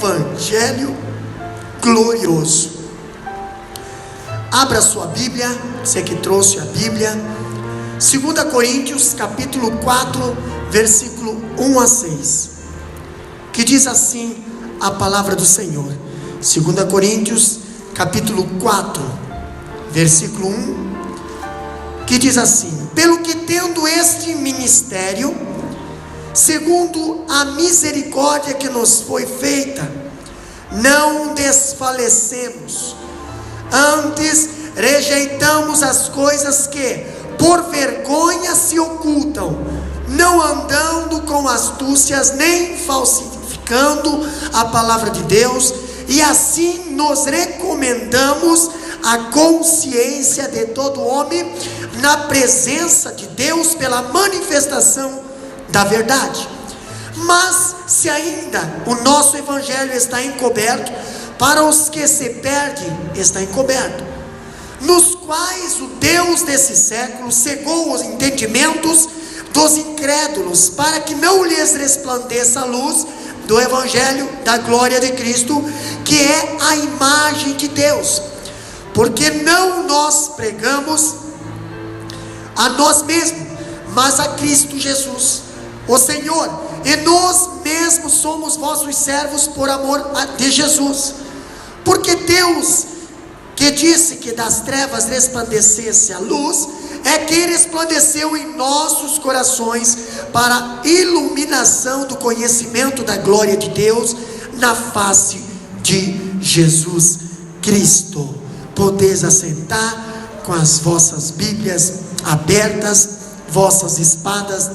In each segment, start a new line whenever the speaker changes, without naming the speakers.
evangelho glorioso. Abra sua Bíblia, você que trouxe a Bíblia, 2 Coríntios capítulo 4, versículo 1 a 6, que diz assim a palavra do Senhor. 2 Coríntios capítulo 4, versículo 1, que diz assim: pelo que tendo este ministério, segundo a misericórdia que nos foi feita, não desfalecemos, antes rejeitamos as coisas que por vergonha se ocultam, não andando com astúcias nem falsificando a palavra de Deus, e assim nos recomendamos a consciência de todo homem na presença de Deus pela manifestação da verdade. Mas se ainda o nosso evangelho está encoberto, para os que se perdem está encoberto, nos quais o Deus desse século cegou os entendimentos dos incrédulos, para que não lhes resplandeça a luz do evangelho da glória de Cristo, que é a imagem de Deus. Porque não nós pregamos a nós mesmos, mas a Cristo Jesus, o Senhor, e nós mesmos somos vossos servos por amor de Jesus. Porque Deus, que disse que das trevas resplandecesse a luz, é quem resplandeceu em nossos corações para a iluminação do conhecimento da glória de Deus na face de Jesus Cristo. Podeis assentar com as vossas Bíblias abertas, vossas espadas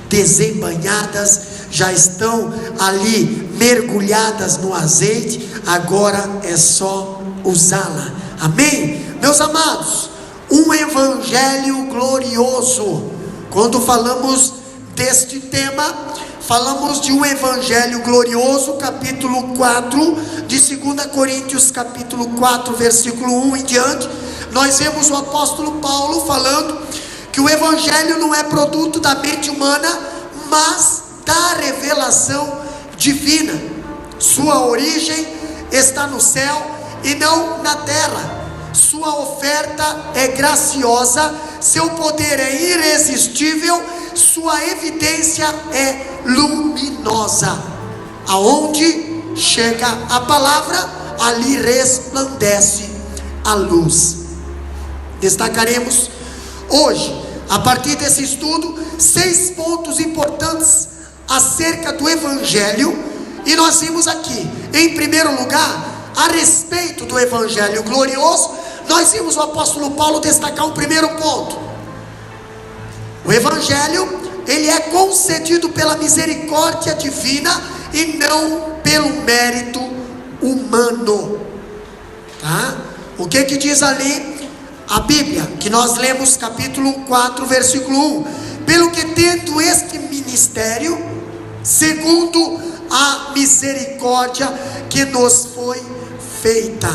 desembainhadas já estão ali mergulhadas no azeite, agora é só usá-la. Amém? Meus amados, um evangelho glorioso. Quando falamos deste tema, falamos de um evangelho glorioso, capítulo 4 de 2 Coríntios, capítulo 4, versículo 1 em diante. Nós vemos o apóstolo Paulo falando que o evangelho não é produto da mente humana, mas da revelação divina. Sua origem está no céu e não na terra. Sua oferta é graciosa, seu poder é irresistível, sua evidência é luminosa. Aonde chega a palavra, ali resplandece a luz. Destacaremos hoje, a partir desse estudo, 6 pontos importantes acerca do evangelho. E nós vimos aqui, em primeiro lugar, a respeito do evangelho glorioso, nós vimos o apóstolo Paulo destacar um primeiro ponto. O evangelho, ele é concedido pela misericórdia divina e não pelo mérito humano, tá? O que diz ali a Bíblia, que nós lemos capítulo 4, versículo 1: pelo que tendo este ministério, segundo a misericórdia que nos foi feita.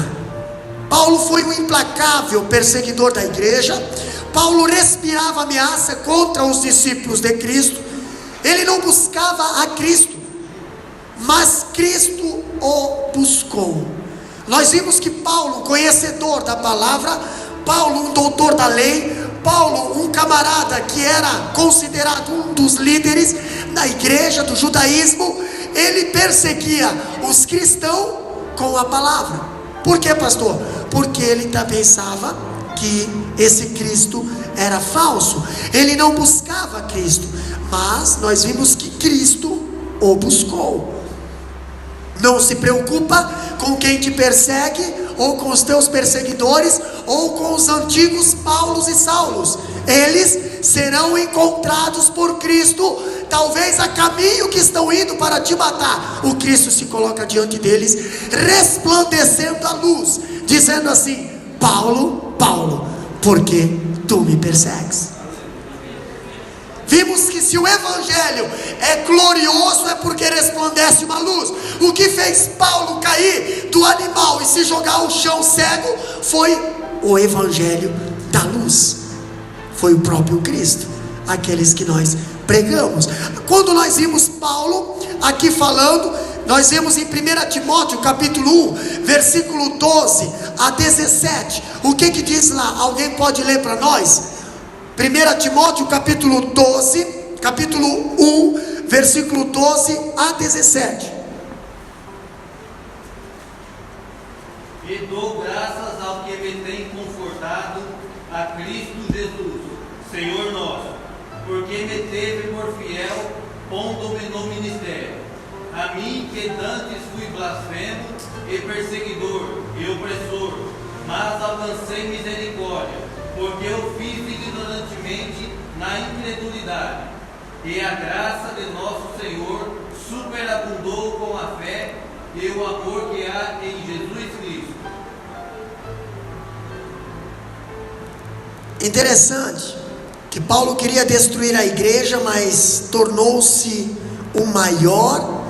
Paulo foi um implacável perseguidor da igreja. Paulo respirava ameaça contra os discípulos de Cristo. Ele não buscava a Cristo, mas Cristo o buscou. Nós vimos que Paulo, conhecedor da palavra, Paulo, um doutor da lei, Paulo, um camarada que era considerado um dos líderes da igreja do judaísmo, ele perseguia os cristãos com a palavra. Por quê, pastor? Porque ele pensava que esse Cristo era falso. Ele não buscava Cristo, mas nós vimos que Cristo o buscou. Não se preocupa com quem te persegue, ou com os teus perseguidores, ou com os antigos Paulos e Saulos. Eles serão encontrados por Cristo, talvez a caminho que estão indo para te matar. O Cristo se coloca diante deles, resplandecendo a luz, dizendo assim: Paulo, Paulo, por que tu me persegues? Vimos que se o evangelho é glorioso, é porque resplandece uma luz. O que fez Paulo cair do animal e se jogar ao chão cego foi o evangelho da luz, foi o próprio Cristo, aqueles que nós pregamos. Quando nós vimos Paulo aqui falando nós vemos em 1 Timóteo capítulo 1, versículo 12 a 17. O que diz lá? Alguém pode ler para nós? 1 Timóteo capítulo 1, versículo 12 a 17.
E dou graças ao que me tem confortado, a Cristo Jesus, Senhor nosso, porque me teve por fiel, pondo-me no ministério. A mim que dantes fui blasfemo e perseguidor e opressor, mas alcancei misericórdia, porque eu fiz ignorantemente na incredulidade. E a graça de nosso Senhor superabundou com a fé e o amor que há em Jesus Cristo.
Interessante que Paulo queria destruir a igreja, mas tornou-se o maior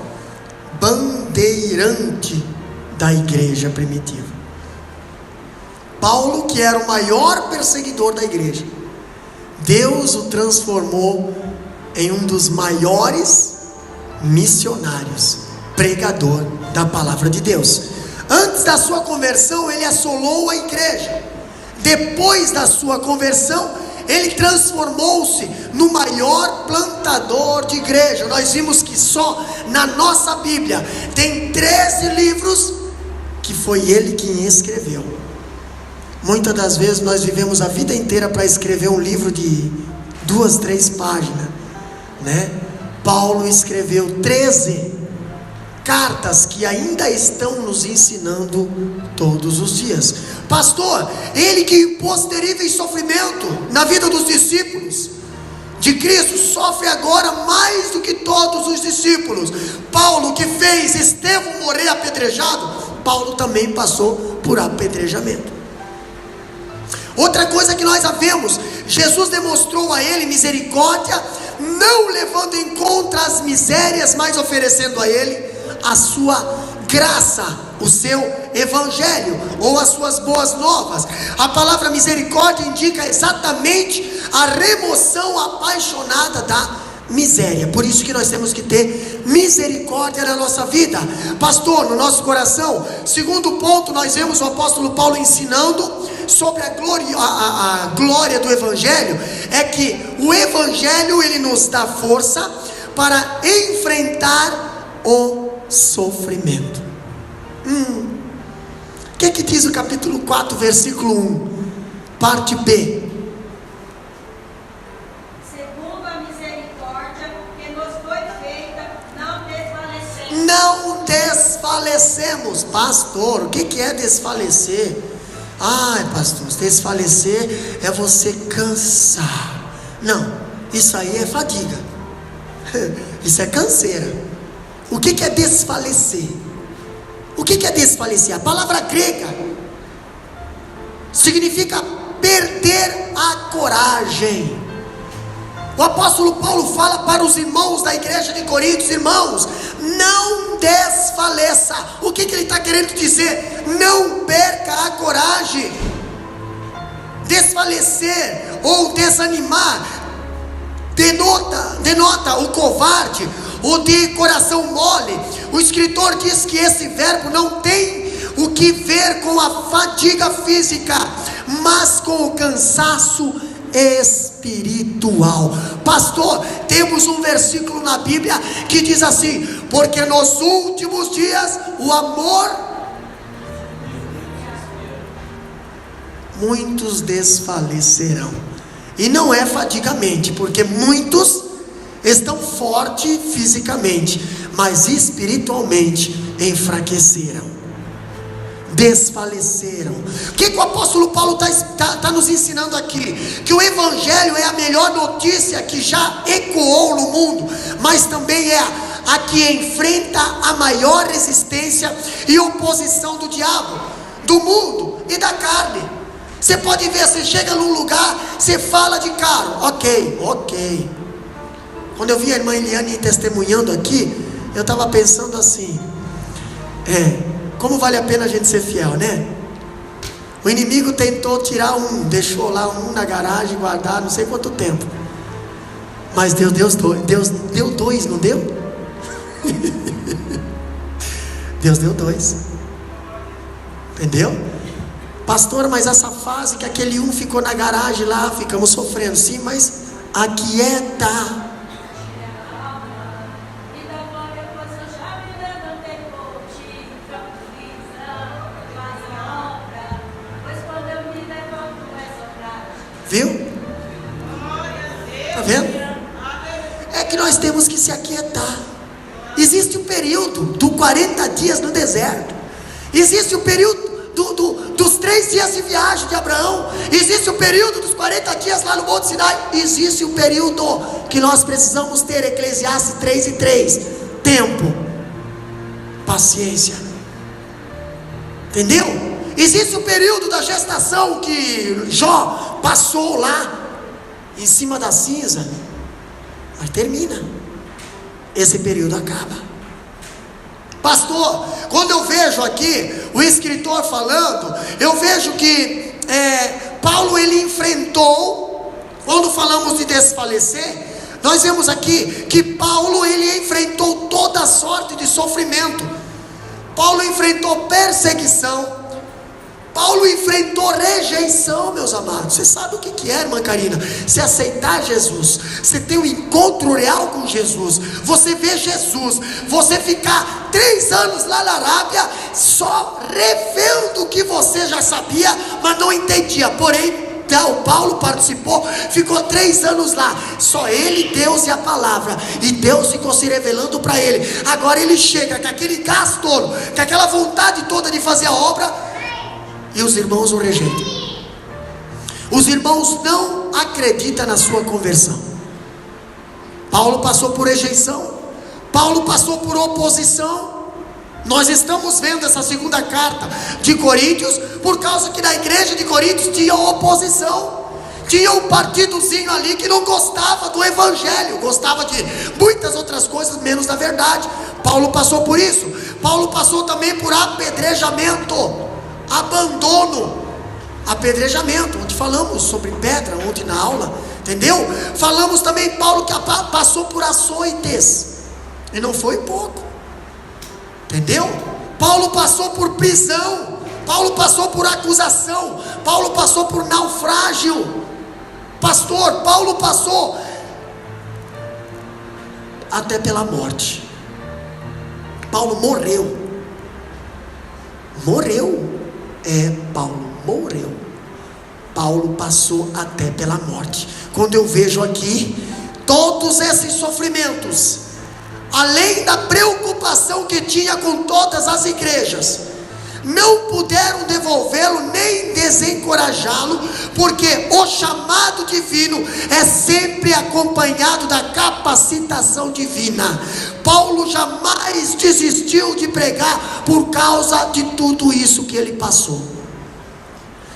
bandeirante da igreja primitiva. Paulo, que era o maior perseguidor da igreja, Deus o transformou em um dos maiores missionários, pregador da palavra de Deus. Antes da sua conversão, ele assolou a igreja. Depois da sua conversão, ele transformou-se no maior plantador de igreja. Nós vimos que só na nossa Bíblia tem 13 livros que foi ele quem escreveu. Muitas das vezes nós vivemos a vida inteira para escrever um livro de 2, 3 páginas, né? Paulo escreveu 13 cartas que ainda estão nos ensinando todos os dias. Pastor, ele que impôs terrível sofrimento na vida dos discípulos de Cristo, sofre agora mais do que todos os discípulos. Paulo, que fez Estevão morrer apedrejado, Paulo também passou por apedrejamento. Outra coisa que nós vemos, Jesus demonstrou a ele misericórdia, não levando em conta as misérias, mas oferecendo a ele a sua graça, o seu evangelho, ou as suas boas novas. A palavra misericórdia indica exatamente a remoção apaixonada da miséria. Por isso que nós temos que ter misericórdia na nossa vida. Pastor, no nosso coração, segundo ponto, nós vemos o apóstolo Paulo ensinando sobre a glória do evangelho, é que o evangelho, ele nos dá força para enfrentar o sofrimento. O que diz o capítulo 4, versículo 1, parte B?
Segundo a misericórdia que nos foi feita, não desfalecemos.
Não desfalecemos. Pastor, o que é desfalecer? Ai, pastor, desfalecer é você cansar. Não, isso aí é fadiga. Isso é canseira. O que é desfalecer? O que é desfalecer? A palavra grega significa perder a coragem. O apóstolo Paulo fala para os irmãos da igreja de Corinto: irmãos, não desfaleça. O que ele está querendo dizer? Não perca a coragem. Desfalecer ou desanimar denota o covarde, o de coração mole. O escritor diz que esse verbo não tem o que ver com a fadiga física, mas com o cansaço espiritual. Pastor, temos um versículo na Bíblia que diz assim: porque nos últimos dias o amor, muitos desfalecerão. E não é fadigamente, porque muitos estão fortes fisicamente, mas espiritualmente enfraqueceram, desfaleceram. O que o apóstolo Paulo está nos ensinando aqui? Que o evangelho é a melhor notícia que já ecoou no mundo, mas também é a que enfrenta a maior resistência e oposição do diabo, do mundo e da carne. Você pode ver, você chega num lugar, você fala de carro, ok. Quando eu vi a irmã Eliane testemunhando aqui, eu estava pensando assim: como vale a pena a gente ser fiel, né? O inimigo tentou tirar deixou lá na garagem, guardar não sei quanto tempo, mas Deus deu dois, não deu? Deus deu 2. Entendeu? Pastor, mas essa fase que aquele um ficou na garagem lá, ficamos sofrendo. Sim, mas aquieta. Viu? Tá vendo? É que nós temos que se aquietar. Existe um período dos 40 dias no deserto. Existe o período dos 3 dias de viagem de Abraão. Existe o período dos 40 dias lá no Monte Sinai. Existe o período que nós precisamos ter. Eclesiastes 3:3. Tempo, paciência. Entendeu? Existe o período da gestação que Jó passou lá em cima da cinza, mas termina. Esse período acaba. Pastor, quando eu vejo aqui o escritor falando, eu vejo que Paulo ele enfrentou, quando falamos de desfalecer, nós vemos aqui que Paulo ele enfrentou toda sorte de sofrimento. Paulo enfrentou perseguição. Paulo enfrentou rejeição, meus amados. Você sabe o que é, irmã Karina? Você aceitar Jesus, você ter um encontro real com Jesus, você ver Jesus, você ficar 3 anos lá na Arábia, só revendo o que você já sabia, mas não entendia. Porém, o Paulo participou, ficou 3 anos lá, só ele, Deus e a palavra, e Deus ficou se revelando para ele. Agora ele chega com aquele gás todo, com aquela vontade toda de fazer a obra, e os irmãos o rejeitam. Os irmãos não acreditam na sua conversão. Paulo passou por rejeição, Paulo passou por oposição. Nós estamos vendo essa segunda carta de Coríntios, por causa que na igreja de Coríntios tinha oposição. Tinha um partidozinho ali que não gostava do evangelho, gostava de muitas outras coisas, menos da verdade. Paulo passou por isso. Paulo passou também por apedrejamento, abandono, apedrejamento, onde falamos sobre pedra ontem na aula, entendeu? Falamos também Paulo que passou por açoites, e não foi pouco, entendeu? Paulo passou por prisão, Paulo passou por acusação, Paulo passou por naufrágio. Pastor, Paulo passou até pela morte. Paulo morreu. Paulo morreu. Paulo passou até pela morte. Quando eu vejo aqui todos esses sofrimentos, além da preocupação que tinha com todas as igrejas, não puderam devolvê-lo nem desencorajá-lo, porque o chamado divino é sempre acompanhado da capacitação divina. Paulo jamais desistiu de pregar por causa de tudo isso que ele passou.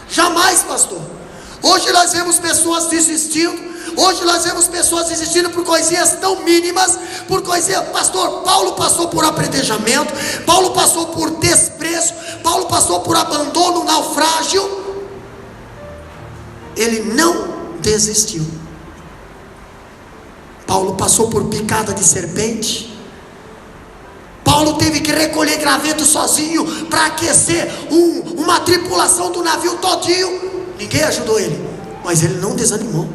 Jamais, pastor. Hoje nós vemos pessoas desistindo. Hoje nós vemos pessoas desistindo por coisinhas tão mínimas, por coisinhas. Pastor, Paulo passou por apedrejamento, Paulo passou por desprezo, Paulo passou por abandono, naufrágio. Ele não desistiu. Paulo passou por picada de serpente. Paulo teve que recolher graveto sozinho para aquecer uma tripulação do navio todinho. Ninguém ajudou ele, mas ele não desanimou.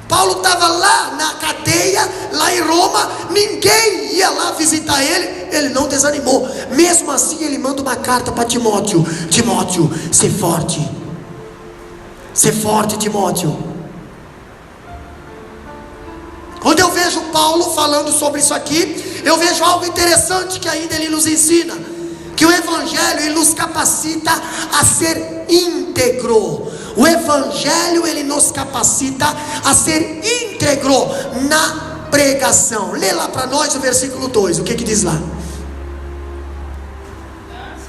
Paulo estava lá na cadeia, lá em Roma, ninguém ia lá visitar ele, ele não desanimou. Mesmo assim ele manda uma carta para Timóteo: Timóteo, ser forte, Timóteo. Quando eu vejo Paulo falando sobre isso aqui, eu vejo algo interessante que ainda ele nos ensina, que o evangelho ele nos capacita a ser íntegro. O evangelho ele nos capacita a ser íntegro na pregação. Lê lá para nós o versículo 2, o que diz lá?
Antes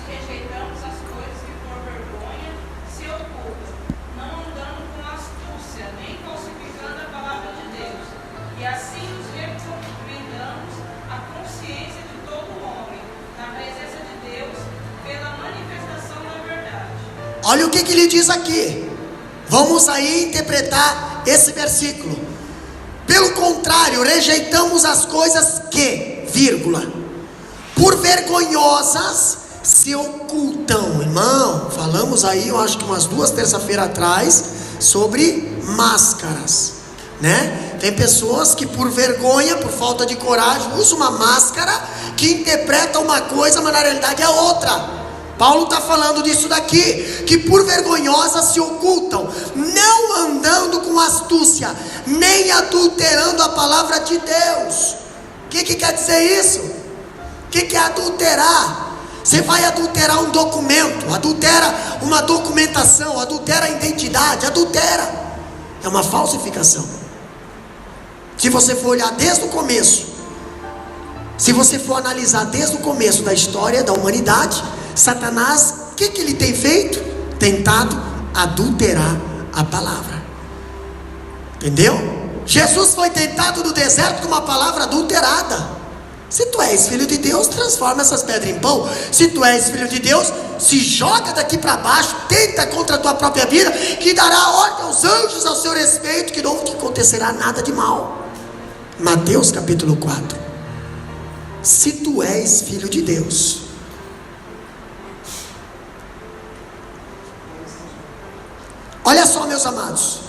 rejeitamos as coisas que por vergonha se ocultam, não andando com astúcia, nem falsificando a palavra de Deus, e assim nos recomendamos a consciência de todo homem, na presença de Deus, pela manifestação da verdade.
Olha o que ele diz aqui. Vamos aí interpretar esse versículo. Pelo contrário, rejeitamos as coisas que, vírgula, por vergonhosas se ocultam. Irmão, falamos aí, eu acho que umas 2 terças-feiras atrás, sobre máscaras, né? Tem pessoas que por vergonha, por falta de coragem, usam uma máscara que interpreta uma coisa, mas na realidade é outra. Paulo está falando disso daqui, que por vergonhosas se ocultam, não andando com astúcia, nem adulterando a palavra de Deus. O que quer dizer isso? O que é adulterar? Você vai adulterar um documento, adultera uma documentação, adultera a identidade, adultera. É uma falsificação. Se você for olhar desde o começo, se você for analisar desde o começo da história da humanidade, Satanás, o que ele tem feito? Tentado adulterar a palavra. Entendeu? Jesus foi tentado no deserto com uma palavra adulterada. Se tu és filho de Deus, transforma essas pedras em pão. Se tu és filho de Deus, se joga daqui para baixo, tenta contra a tua própria vida, que dará ordem aos anjos ao seu respeito, que não te acontecerá nada de mal. Mateus capítulo 4. Se tu és filho de Deus, olha só, meus amados,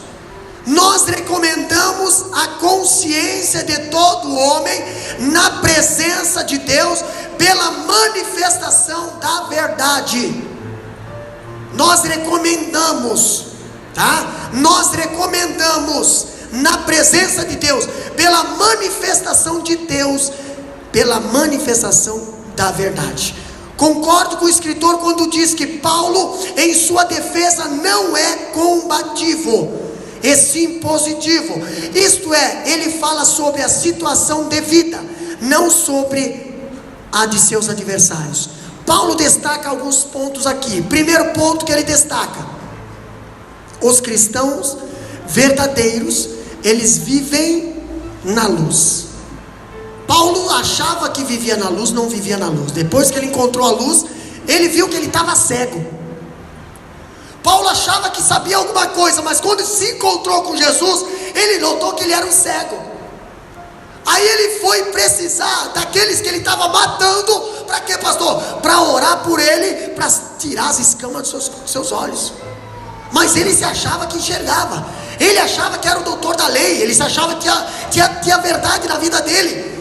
nós recomendamos a consciência de todo homem na presença de Deus pela manifestação da verdade. Nós recomendamos, tá? Nós recomendamos na presença de Deus pela manifestação de Deus, pela manifestação da verdade. Concordo com o escritor quando diz que Paulo, em sua defesa, não é combativo, e sim positivo. Isto é, ele fala sobre a situação de vida, não sobre a de seus adversários. Paulo destaca alguns pontos aqui. Primeiro ponto que ele destaca: os cristãos verdadeiros, eles vivem na luz. Paulo achava que vivia na luz, não vivia na luz. Depois que ele encontrou a luz, ele viu que ele estava cego. Paulo achava que sabia alguma coisa, mas quando se encontrou com Jesus, ele notou que ele era um cego. Aí ele foi precisar daqueles que ele estava matando. Para quê, pastor? Para orar por ele, para tirar as escamas dos seus olhos. Mas ele se achava que enxergava. Ele achava que era o doutor da lei. Ele se achava que tinha verdade na vida dele.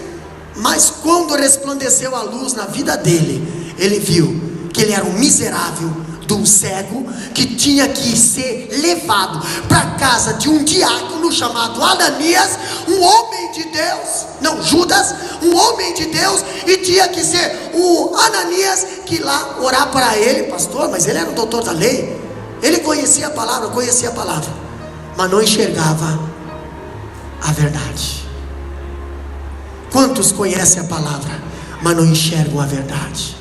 Mas quando resplandeceu a luz na vida dele, ele viu que ele era um miserável, de um cego, que tinha que ser levado para a casa de um diácono chamado Ananias, um homem de Deus, não, Judas, um homem de Deus, e tinha que ser o Ananias que lá orar para ele. Pastor, mas ele era o doutor da lei, ele conhecia a palavra, mas não enxergava a verdade. Quantos conhecem a palavra, mas não enxergam a verdade?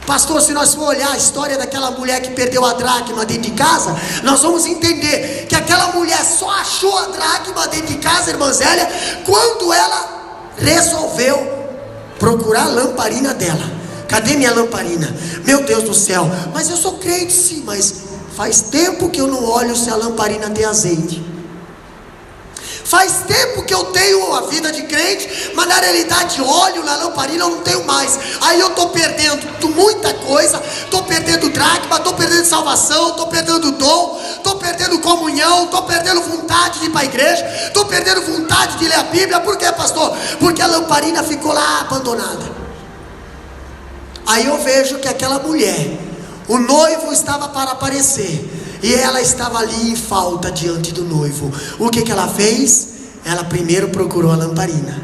Pastor, se nós for olhar a história daquela mulher que perdeu a dracma dentro de casa, nós vamos entender que aquela mulher só achou a dracma dentro de casa, irmã Zélia, quando ela resolveu procurar a lamparina dela. Cadê minha lamparina? Meu Deus do céu, mas eu sou crente sim, mas faz tempo que eu não olho se a lamparina tem azeite. Faz tempo que eu tenho a vida de crente, mas na realidade óleo na lamparina eu não tenho mais. Aí eu estou perdendo muita coisa, estou perdendo dracma, estou perdendo salvação, estou perdendo dom, estou perdendo comunhão, estou perdendo vontade de ir para a igreja, estou perdendo vontade de ler a Bíblia. Por quê, pastor? Porque a lamparina ficou lá abandonada. Aí eu vejo que aquela mulher, o noivo estava para aparecer, e ela estava ali em falta diante do noivo. O que ela fez? Ela primeiro procurou a lamparina.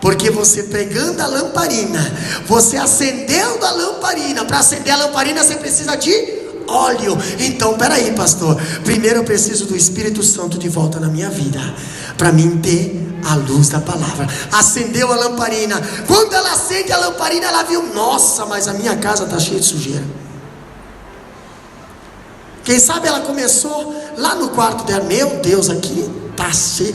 Porque você pegando a lamparina, você acendendo a lamparina, para acender a lamparina você precisa de óleo. Então, peraí, pastor, primeiro eu preciso do Espírito Santo de volta na minha vida, para mim ter a luz da palavra. Acendeu a lamparina. Quando ela acende a lamparina, ela viu: nossa, mas a minha casa está cheia de sujeira. Quem sabe ela começou lá no quarto dela: meu Deus, aqui está cheio.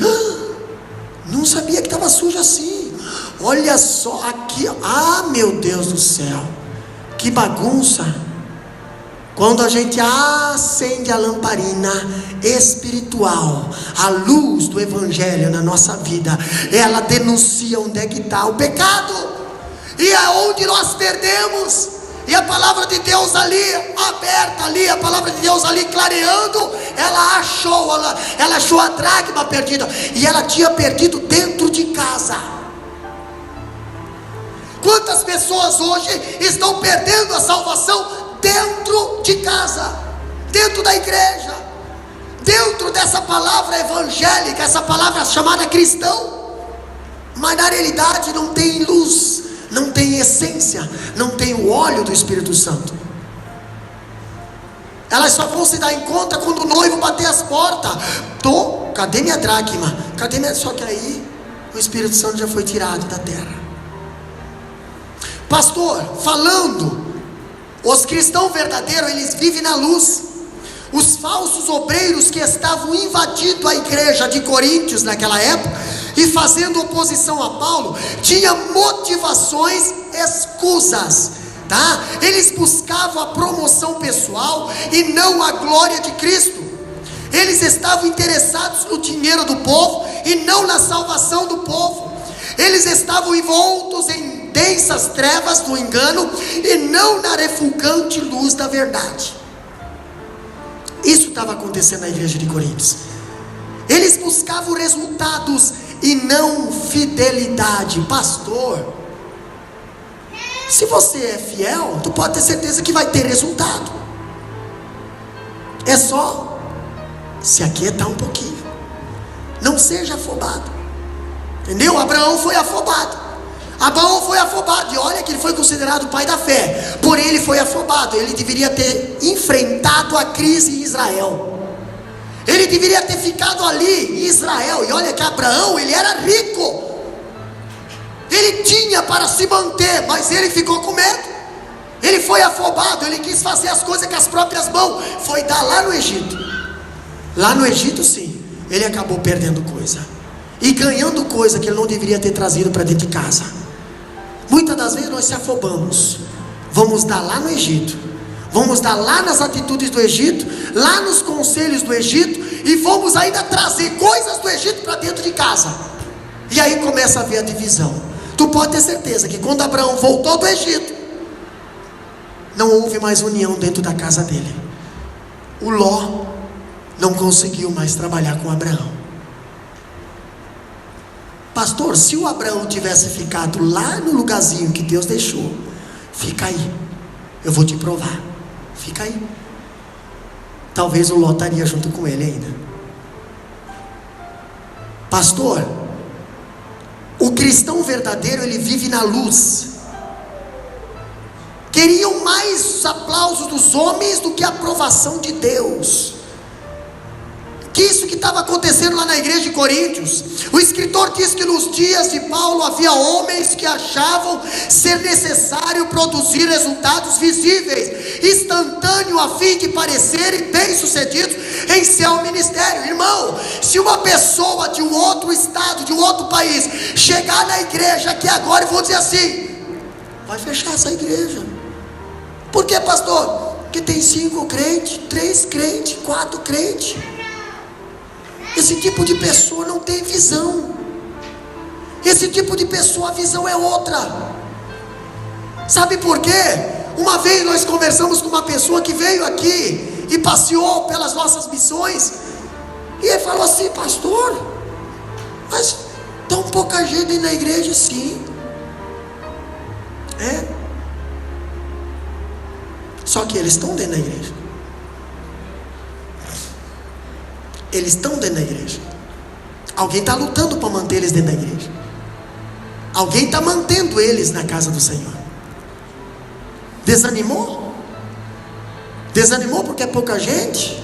Não sabia que estava sujo assim. Olha só aqui. Ah, meu Deus do céu, que bagunça. Quando a gente acende a lamparina espiritual, a luz do Evangelho na nossa vida, ela denuncia onde é que está o pecado. E é onde nós perdemos. E a palavra de Deus ali, aberta ali, a palavra de Deus ali clareando, ela achou a dracma perdida. E ela tinha perdido dentro de casa. Quantas pessoas hoje estão perdendo a salvação dentro de casa, dentro da igreja, dentro dessa palavra evangélica, essa palavra chamada cristão, mas na realidade não tem luz, não tem essência, não tem o óleo do Espírito Santo. Elas só vão se dar em conta quando o noivo bater as portas. Cadê minha dracma? Só que aí o Espírito Santo já foi tirado da terra. Pastor, falando, os cristãos verdadeiros, eles vivem na luz. Os falsos obreiros que estavam invadindo a igreja de Coríntios naquela época e fazendo oposição a Paulo, tinham motivações escusas, tá? Eles buscavam a promoção pessoal e não a glória de Cristo. Eles estavam interessados no dinheiro do povo e não na salvação do povo. Eles estavam envoltos em densas trevas do engano e não na refulgante luz da verdade. Isso estava acontecendo na igreja de Coríntios. Eles buscavam resultados e não fidelidade. Pastor, se você é fiel, tu pode ter certeza que vai ter resultado. É só se aquietar um pouquinho. Não seja afobado. Entendeu? Abraão foi afobado. E olha que ele foi considerado o pai da fé. Porém ele foi afobado. Ele deveria ter enfrentado a crise em Israel. Ele deveria ter ficado ali em Israel. E olha que Abraão, ele era rico. Ele tinha para se manter, mas ele ficou com medo. Ele foi afobado. Ele quis fazer as coisas com as próprias mãos. Foi dar lá no Egito. Lá no Egito sim, ele acabou perdendo coisa e ganhando coisa que ele não deveria ter trazido para dentro de casa. Muitas das vezes nós se afobamos. Vamos dar lá no Egito, vamos dar lá nas atitudes do Egito, lá nos conselhos do Egito, e vamos ainda trazer coisas do Egito para dentro de casa. E aí começa a haver a divisão. Tu pode ter certeza que quando Abraão voltou do Egito, não houve mais união dentro da casa dele. O Ló não conseguiu mais trabalhar com Abraão. Pastor, se o Abraão tivesse ficado lá no lugarzinho que Deus deixou, fica aí, eu vou te provar, fica aí. Talvez o Ló estaria junto com ele ainda. Pastor, o cristão verdadeiro, ele vive na luz. Queriam mais os aplausos dos homens do que a aprovação de Deus. Que isso que estava acontecendo lá na igreja de Coríntios. O escritor diz que nos dias de Paulo havia homens que achavam ser necessário produzir resultados visíveis, instantâneos, a fim de parecerem bem-sucedidos em seu ministério. Irmão, se uma pessoa de um outro estado, de um outro país, chegar na igreja aqui agora e vou dizer assim, vai fechar essa igreja. Por que, pastor? Porque tem 5 crentes, 3 crentes, 4 crentes. Esse tipo de pessoa não tem visão. Esse tipo de pessoa, a visão é outra. Sabe por quê? Uma vez nós conversamos com uma pessoa que veio aqui e passeou pelas nossas missões, e ele falou assim, pastor, mas tão pouca gente aí na igreja. Sim, é. Só que eles estão dentro da igreja. Eles estão dentro da igreja. Alguém está lutando para manter eles dentro da igreja. Alguém está mantendo eles na casa do Senhor. Desanimou? Desanimou porque é pouca gente?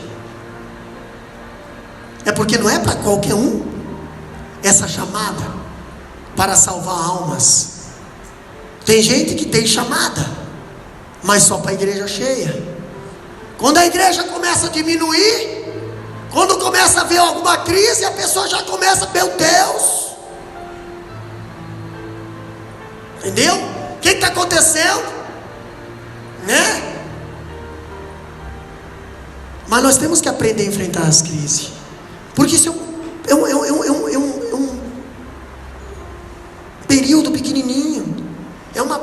É porque não é para qualquer um essa chamada para salvar almas. Tem gente que tem chamada, mas só para a igreja cheia. Quando a igreja começa a diminuir, quando começa a ver alguma crise, a pessoa já começa, meu Deus, entendeu? O que está acontecendo? Né? Mas nós temos que aprender a enfrentar as crises, porque isso é um período pequenininho, é uma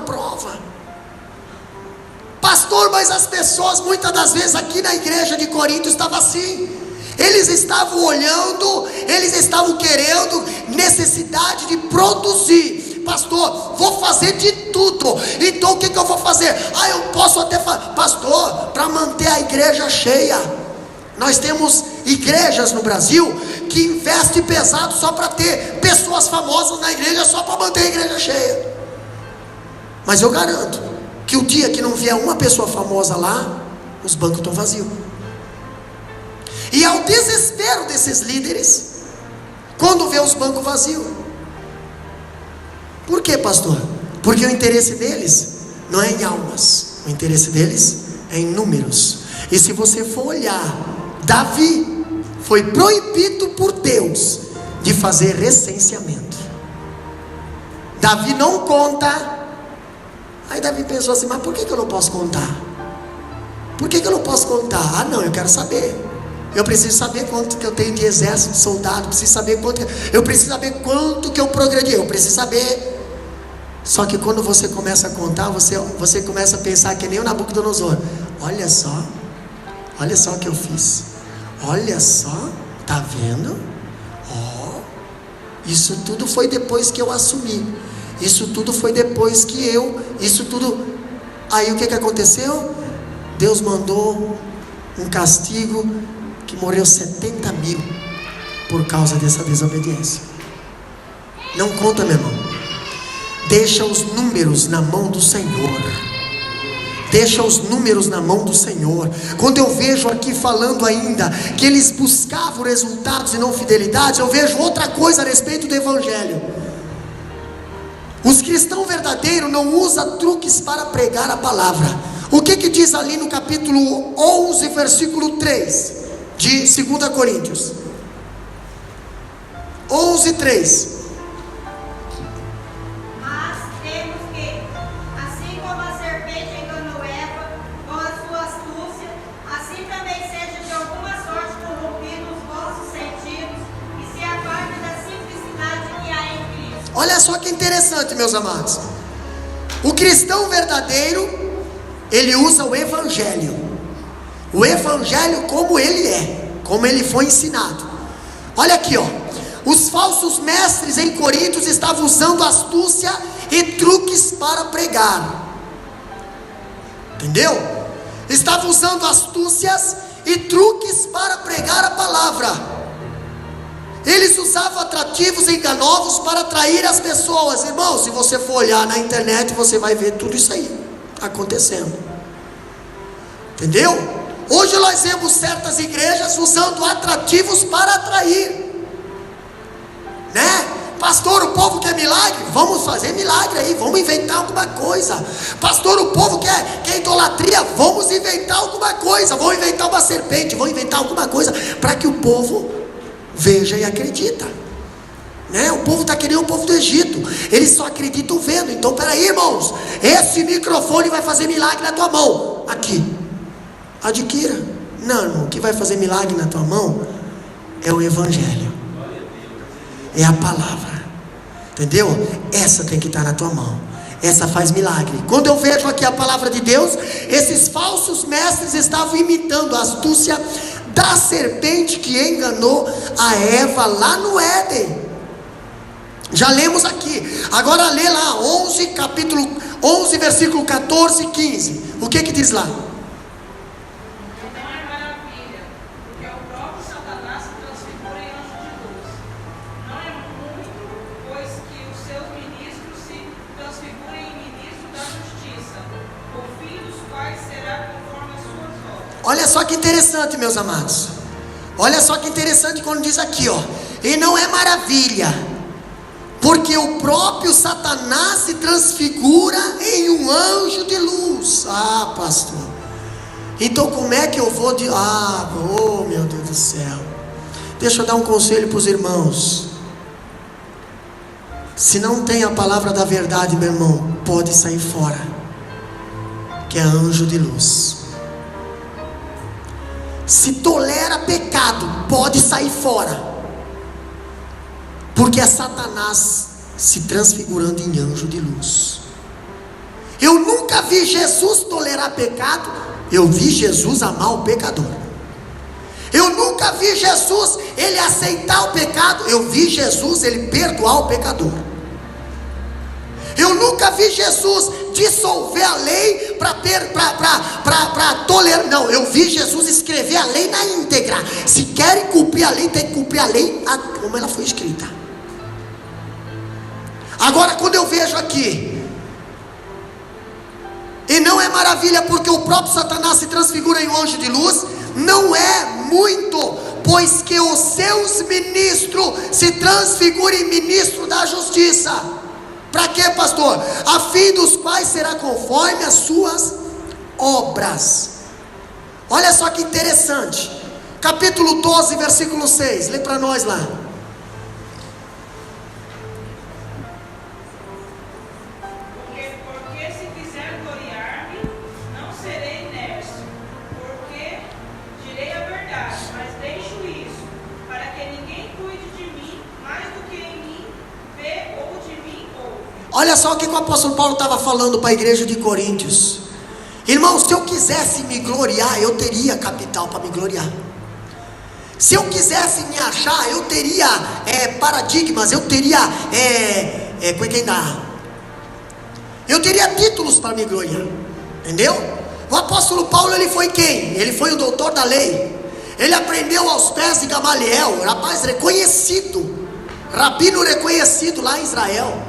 Mas as pessoas, muitas das vezes aqui na igreja de Corinto, estavam assim. Eles estavam olhando, eles estavam querendo, necessidade de produzir. Pastor, vou fazer de tudo. Então o que eu vou fazer? Eu posso até pastor, para manter a igreja cheia. Nós temos igrejas no Brasil que investem pesado só para ter pessoas famosas na igreja, só para manter a igreja cheia. Mas eu garanto que o dia que não vier uma pessoa famosa lá, os bancos estão vazios. E ao desespero desses líderes, quando vê os bancos vazios. Por quê, pastor? Porque o interesse deles não é em almas, o interesse deles é em números. E se você for olhar, Davi foi proibido por Deus de fazer recenseamento. Davi não conta. Aí Davi pensou assim, mas por que eu não posso contar? Por que eu não posso contar? Não, eu quero saber. Eu preciso saber quanto que eu tenho de exército, de soldado. Preciso saber quanto. Eu preciso saber quanto que eu progredi. Eu preciso saber. Só que quando você começa a contar, você começa a pensar que nem o Nabucodonosor. Olha só o que eu fiz. Olha só, tá vendo? Isso tudo foi depois que eu assumi. Isso tudo foi depois que isso tudo. Aí o que aconteceu? Deus mandou um castigo que morreu 70 mil por causa dessa desobediência. Não conta, meu irmão. Deixa os números na mão do Senhor. Deixa os números na mão do Senhor. Quando eu vejo aqui falando ainda que eles buscavam resultados e não fidelidade, eu vejo outra coisa a respeito do Evangelho. Os cristãos verdadeiros não usam truques para pregar a palavra. O que diz ali no capítulo 11, versículo 3 de 2 Coríntios? 11, 3. Olha só que interessante, meus amados. O cristão verdadeiro, ele usa o Evangelho. O Evangelho como ele é, como ele foi ensinado. Olha aqui, os falsos mestres em Corinto estavam usando astúcia e truques para pregar. Entendeu? Estavam usando astúcias e truques para pregar a palavra. Eles usavam atrativos enganosos para atrair as pessoas. Irmão, se você for olhar na internet, você vai ver tudo isso aí acontecendo. Entendeu? Hoje nós vemos certas igrejas usando atrativos para atrair, né? Pastor, o povo quer milagre? Vamos fazer milagre aí, vamos inventar alguma coisa. Pastor, o povo quer idolatria? Vamos inventar alguma coisa. Vamos inventar uma serpente, vamos inventar alguma coisa para que o povo veja e acredita, né? O povo está querendo o povo do Egito. Eles só acreditam vendo. Então peraí, irmãos, esse microfone vai fazer milagre na tua mão. Aqui, adquira. Não, irmão, o que vai fazer milagre na tua mão é o Evangelho, é a palavra. Entendeu? Essa tem que estar na tua mão. Essa faz milagre. Quando eu vejo aqui a palavra de Deus, esses falsos mestres estavam imitando a astúcia da serpente que enganou a Eva lá no Éden. Já lemos aqui. Agora lê lá capítulo 11, versículo 14 e 15. O que diz lá?
Não é maravilha, porque o próprio Satanás se transfigura em anjo de luz. Não é muito, pois que os seus ministros se transfigurem em ministros da justiça, o fim dos quais será conforme as suas obras.
Olha só que interessante, meus amados. Olha só que interessante quando diz aqui, e não é maravilha, porque o próprio Satanás se transfigura em um anjo de luz. Ah, pastor, então como é que eu vou meu Deus do céu. Deixa eu dar um conselho para os irmãos. Se não tem a palavra da verdade, meu irmão, pode sair fora, que é anjo de luz. Se tolera pecado, pode sair fora, porque é Satanás se transfigurando em anjo de luz. Eu nunca vi Jesus tolerar pecado Eu vi Jesus amar o pecador. Eu nunca vi Jesus ele aceitar o pecado. Eu vi Jesus ele perdoar o pecador. Eu nunca vi Jesus dissolver a lei para tolerar. Não, eu vi Jesus escrever a lei na íntegra. Se querem cumprir a lei, tem que cumprir a lei como ela foi escrita. Agora, quando eu vejo aqui, e não é maravilha porque o próprio Satanás se transfigura em um anjo de luz, não é muito, pois que os seus ministros se transfigurem em ministro da justiça. Para quê, pastor? A fim dos quais será conforme as suas obras. Olha só que interessante, capítulo 12, versículo 6, lê para nós lá.
Porque se quiser gloriar-me, não serei nércio, porque direi a verdade, mas deixo isso, para que ninguém cuide de mim mais do que em mim vê ou de mim ouve.
Olha só o que o apóstolo Paulo estava falando para a igreja de Coríntios. Irmãos, se eu quisesse me gloriar, eu teria capital para me gloriar. Se eu quisesse me achar, eu teria paradigmas, eu teria eu teria títulos para me gloriar. Entendeu? O apóstolo Paulo, ele foi quem? Ele foi o doutor da lei. Ele aprendeu aos pés de Gamaliel, rapaz reconhecido, rabino reconhecido lá em Israel.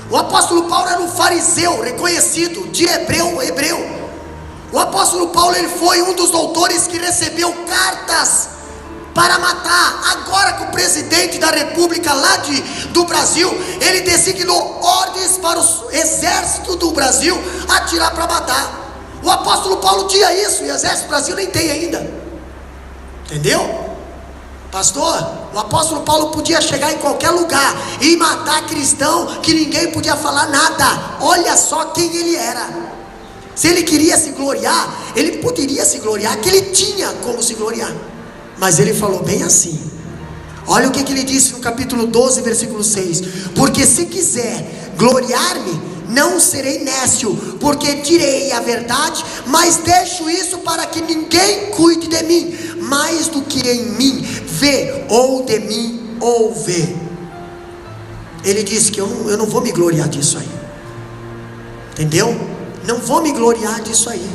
O apóstolo Paulo era um fariseu reconhecido, de hebreu. O apóstolo Paulo, ele foi um dos doutores que recebeu cartas para matar. Agora que o presidente da república lá do Brasil, ele designou ordens para o exército do Brasil atirar para matar. O apóstolo Paulo tinha isso, e o exército do Brasil nem tem ainda. Entendeu? Pastor, o apóstolo Paulo podia chegar em qualquer lugar e matar cristão que ninguém podia falar nada. Olha só quem ele era. Se ele queria se gloriar, ele poderia se gloriar, que ele tinha como se gloriar. Mas ele falou bem assim. Olha o que ele disse no capítulo 12, versículo 6. Porque se quiser gloriar-me, não serei nércio, porque direi a verdade, mas deixo isso para que ninguém cuide de mim, mais do que em mim vê, ou de mim ouve. Ele disse que eu não vou me gloriar disso aí. Entendeu? Não vou me gloriar disso aí.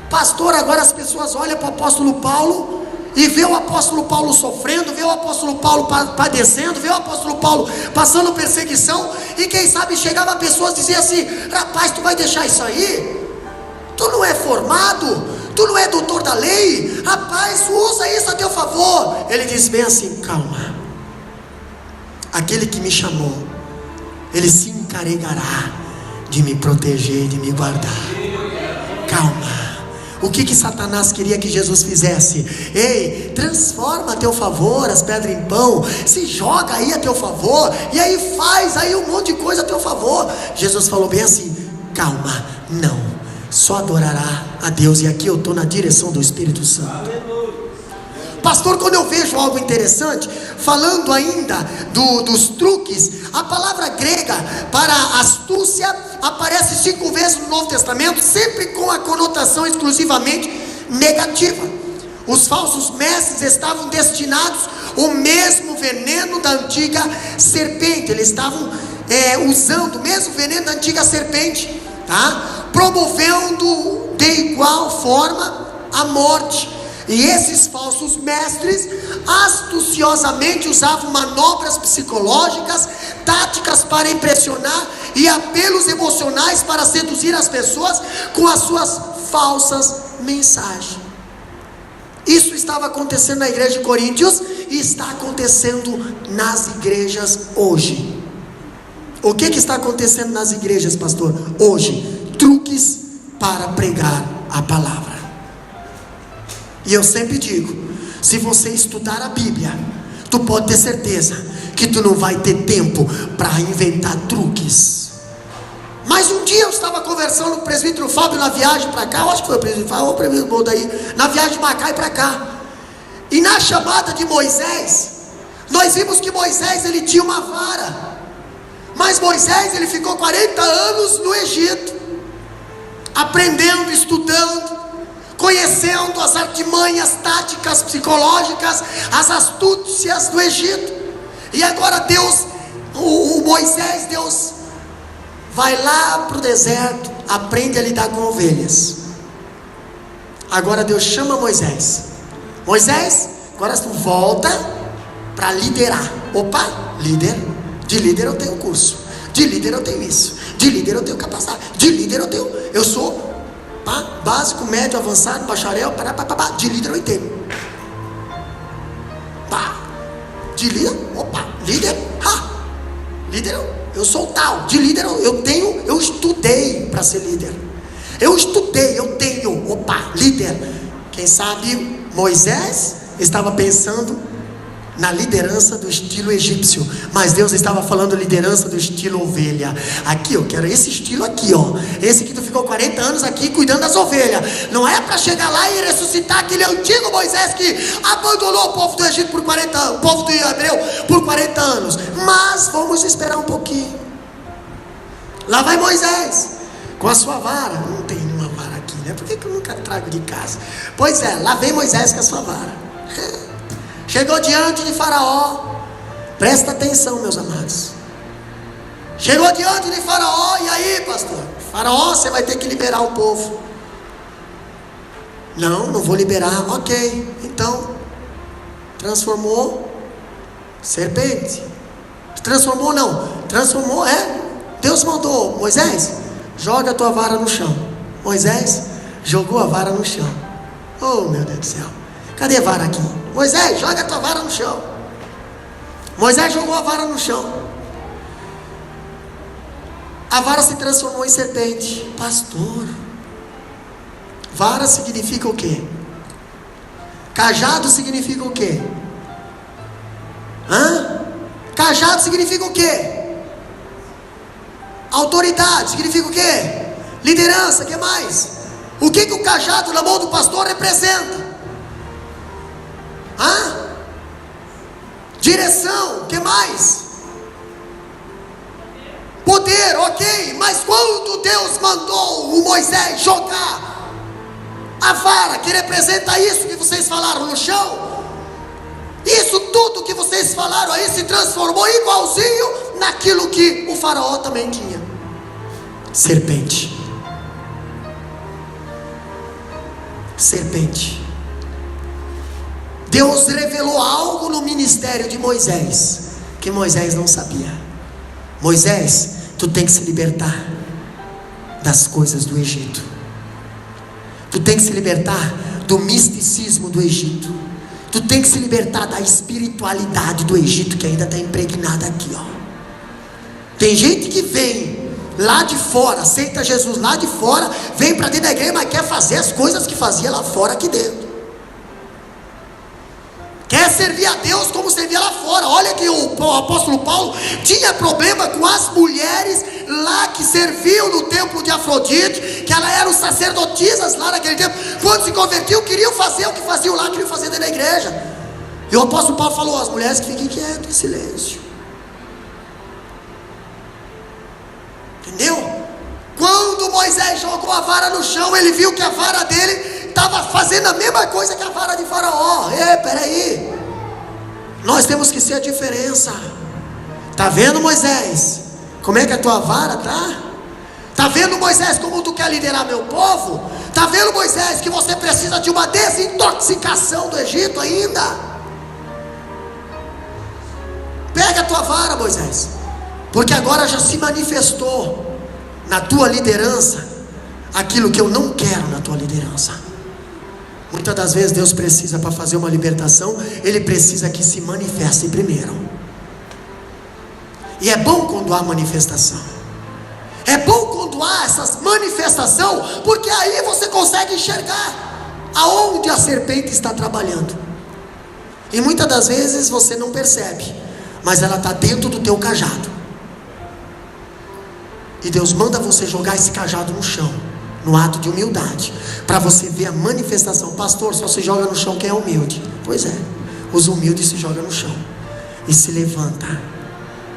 Pastor, agora as pessoas olham para o apóstolo Paulo e vê o apóstolo Paulo sofrendo, vê o apóstolo Paulo padecendo, vê o apóstolo Paulo passando perseguição, e quem sabe chegava pessoas e diziam assim: rapaz, tu vai deixar isso aí? Tu não é formado, tu não é doutor da lei, rapaz, usa isso a teu favor. Ele diz bem assim: calma, aquele que me chamou, ele se encarregará de me proteger, de me guardar. Calma. O que Satanás queria que Jesus fizesse? Ei, transforma a teu favor as pedras em pão, se joga aí a teu favor, e aí faz aí um monte de coisa a teu favor. Jesus falou bem assim: calma, não, só adorará a Deus. E aqui eu estou na direção do Espírito Santo. Pastor, quando eu vejo algo interessante, falando ainda dos truques, a palavra grega para astúcia aparece 5 vezes no Novo Testamento, sempre com a conotação exclusivamente negativa. Os falsos mestres estavam destinados ao mesmo veneno da antiga serpente. Eles estavam usando o mesmo veneno da antiga serpente, tá? Promovendo de igual forma a morte. E esses falsos mestres astuciosamente usavam manobras psicológicas, táticas para impressionar e apelos emocionais para seduzir as pessoas com as suas falsas mensagens. Isso estava acontecendo na igreja de Coríntios e está acontecendo nas igrejas hoje. O que está acontecendo nas igrejas, pastor? Hoje, truques para pregar a palavra. E eu sempre digo, se você estudar a Bíblia, tu pode ter certeza que tu não vai ter tempo para inventar truques. Mas um dia eu estava conversando com o presbítero Fábio na viagem para cá, eu acho que foi o presbítero Fábio, ou o presbítero daí, na viagem de Macai para cá. E na chamada de Moisés, nós vimos que Moisés, ele tinha uma vara. Mas Moisés, ele ficou 40 anos no Egito, aprendendo, estudando. conhecendo as artimanhas táticas psicológicas, as astúcias do Egito. E agora Deus, Moisés, Deus vai lá para o deserto, aprende a lidar com ovelhas. Agora Deus chama Moisés: Moisés, agora tu volta para liderar. Opa, líder, de líder eu tenho curso, de líder eu tenho isso, de líder eu tenho capacidade, de líder eu sou básico, médio, avançado, bacharel, de líder eu entendo. De líder, líder, líder eu sou tal, de líder eu estudei para ser líder. Eu estudei, eu tenho, líder. Quem sabe Moisés estava pensando na liderança do estilo egípcio, mas Deus estava falando liderança do estilo ovelha. Aqui eu quero esse estilo aqui, esse que tu ficou 40 anos aqui cuidando das ovelhas. Não é para chegar lá e ressuscitar aquele antigo Moisés que abandonou o povo do Egito por 40 anos, o povo do Hebreu por 40 anos. Mas vamos esperar um pouquinho. Lá vai Moisés com a sua vara. Não tem nenhuma vara aqui, né? Por que eu nunca trago de casa? Pois é, lá vem Moisés com a sua vara. Chegou diante de Faraó. Presta atenção, meus amados. Chegou diante de Faraó. E aí, pastor? Faraó, você vai ter que liberar o povo. Não vou liberar. Ok, então transformou serpente. Transformou, Deus mandou: Moisés, joga a tua vara no chão. Moisés jogou a vara no chão. Oh, meu Deus do céu, cadê a vara aqui? Moisés, joga a tua vara no chão. Moisés jogou a vara no chão. A vara se transformou em serpente. Pastor, vara significa o quê? Cajado significa o quê? Cajado significa o quê? Autoridade significa o quê? Liderança, o que mais? O que o cajado na mão do pastor representa? Direção, o que mais? Poder, ok. Mas quando Deus mandou o Moisés jogar a vara que representa isso que vocês falaram no chão, isso tudo que vocês falaram aí se transformou igualzinho naquilo que o Faraó também tinha: serpente. Serpente. Deus revelou algo no ministério de Moisés que Moisés não sabia. Moisés, tu tem que se libertar das coisas do Egito. Tu tem que se libertar do misticismo do Egito. Tu tem que se libertar da espiritualidade do Egito que ainda está impregnada aqui, Tem gente que vem lá de fora, aceita Jesus lá de fora, vem para dentro da igreja, mas quer fazer as coisas que fazia lá fora, aqui dentro. Quer servir a Deus como servia lá fora. Olha que o apóstolo Paulo tinha problema com as mulheres lá que serviam no templo de Afrodite, que elas eram sacerdotisas lá naquele tempo. Quando se convertiam, queriam fazer o que faziam lá, queriam fazer dentro da igreja. E o apóstolo Paulo falou: as mulheres que fiquem quietas, em silêncio. Entendeu? Quando Moisés jogou a vara no chão, ele viu que a vara dele estava fazendo a mesma coisa que a vara de Faraó. Peraí, nós temos que ser a diferença. Tá vendo, Moisés, como é que a tua vara tá? Tá vendo, Moisés, como tu quer liderar meu povo? Tá vendo, Moisés, que você precisa de uma desintoxicação do Egito ainda? Pega a tua vara, Moisés, porque agora já se manifestou na tua liderança aquilo que eu não quero na tua liderança. Muitas das vezes Deus precisa, para fazer uma libertação, Ele precisa que se manifeste primeiro. E é bom quando há manifestação. É bom quando há essa manifestação, porque aí você consegue enxergar aonde a serpente está trabalhando. E muitas das vezes você não percebe, mas ela está dentro do teu cajado. E Deus manda você jogar esse cajado no chão, no ato de humildade, para você ver a manifestação. Pastor, só se joga no chão quem é humilde. Pois é, os humildes se jogam no chão e se levanta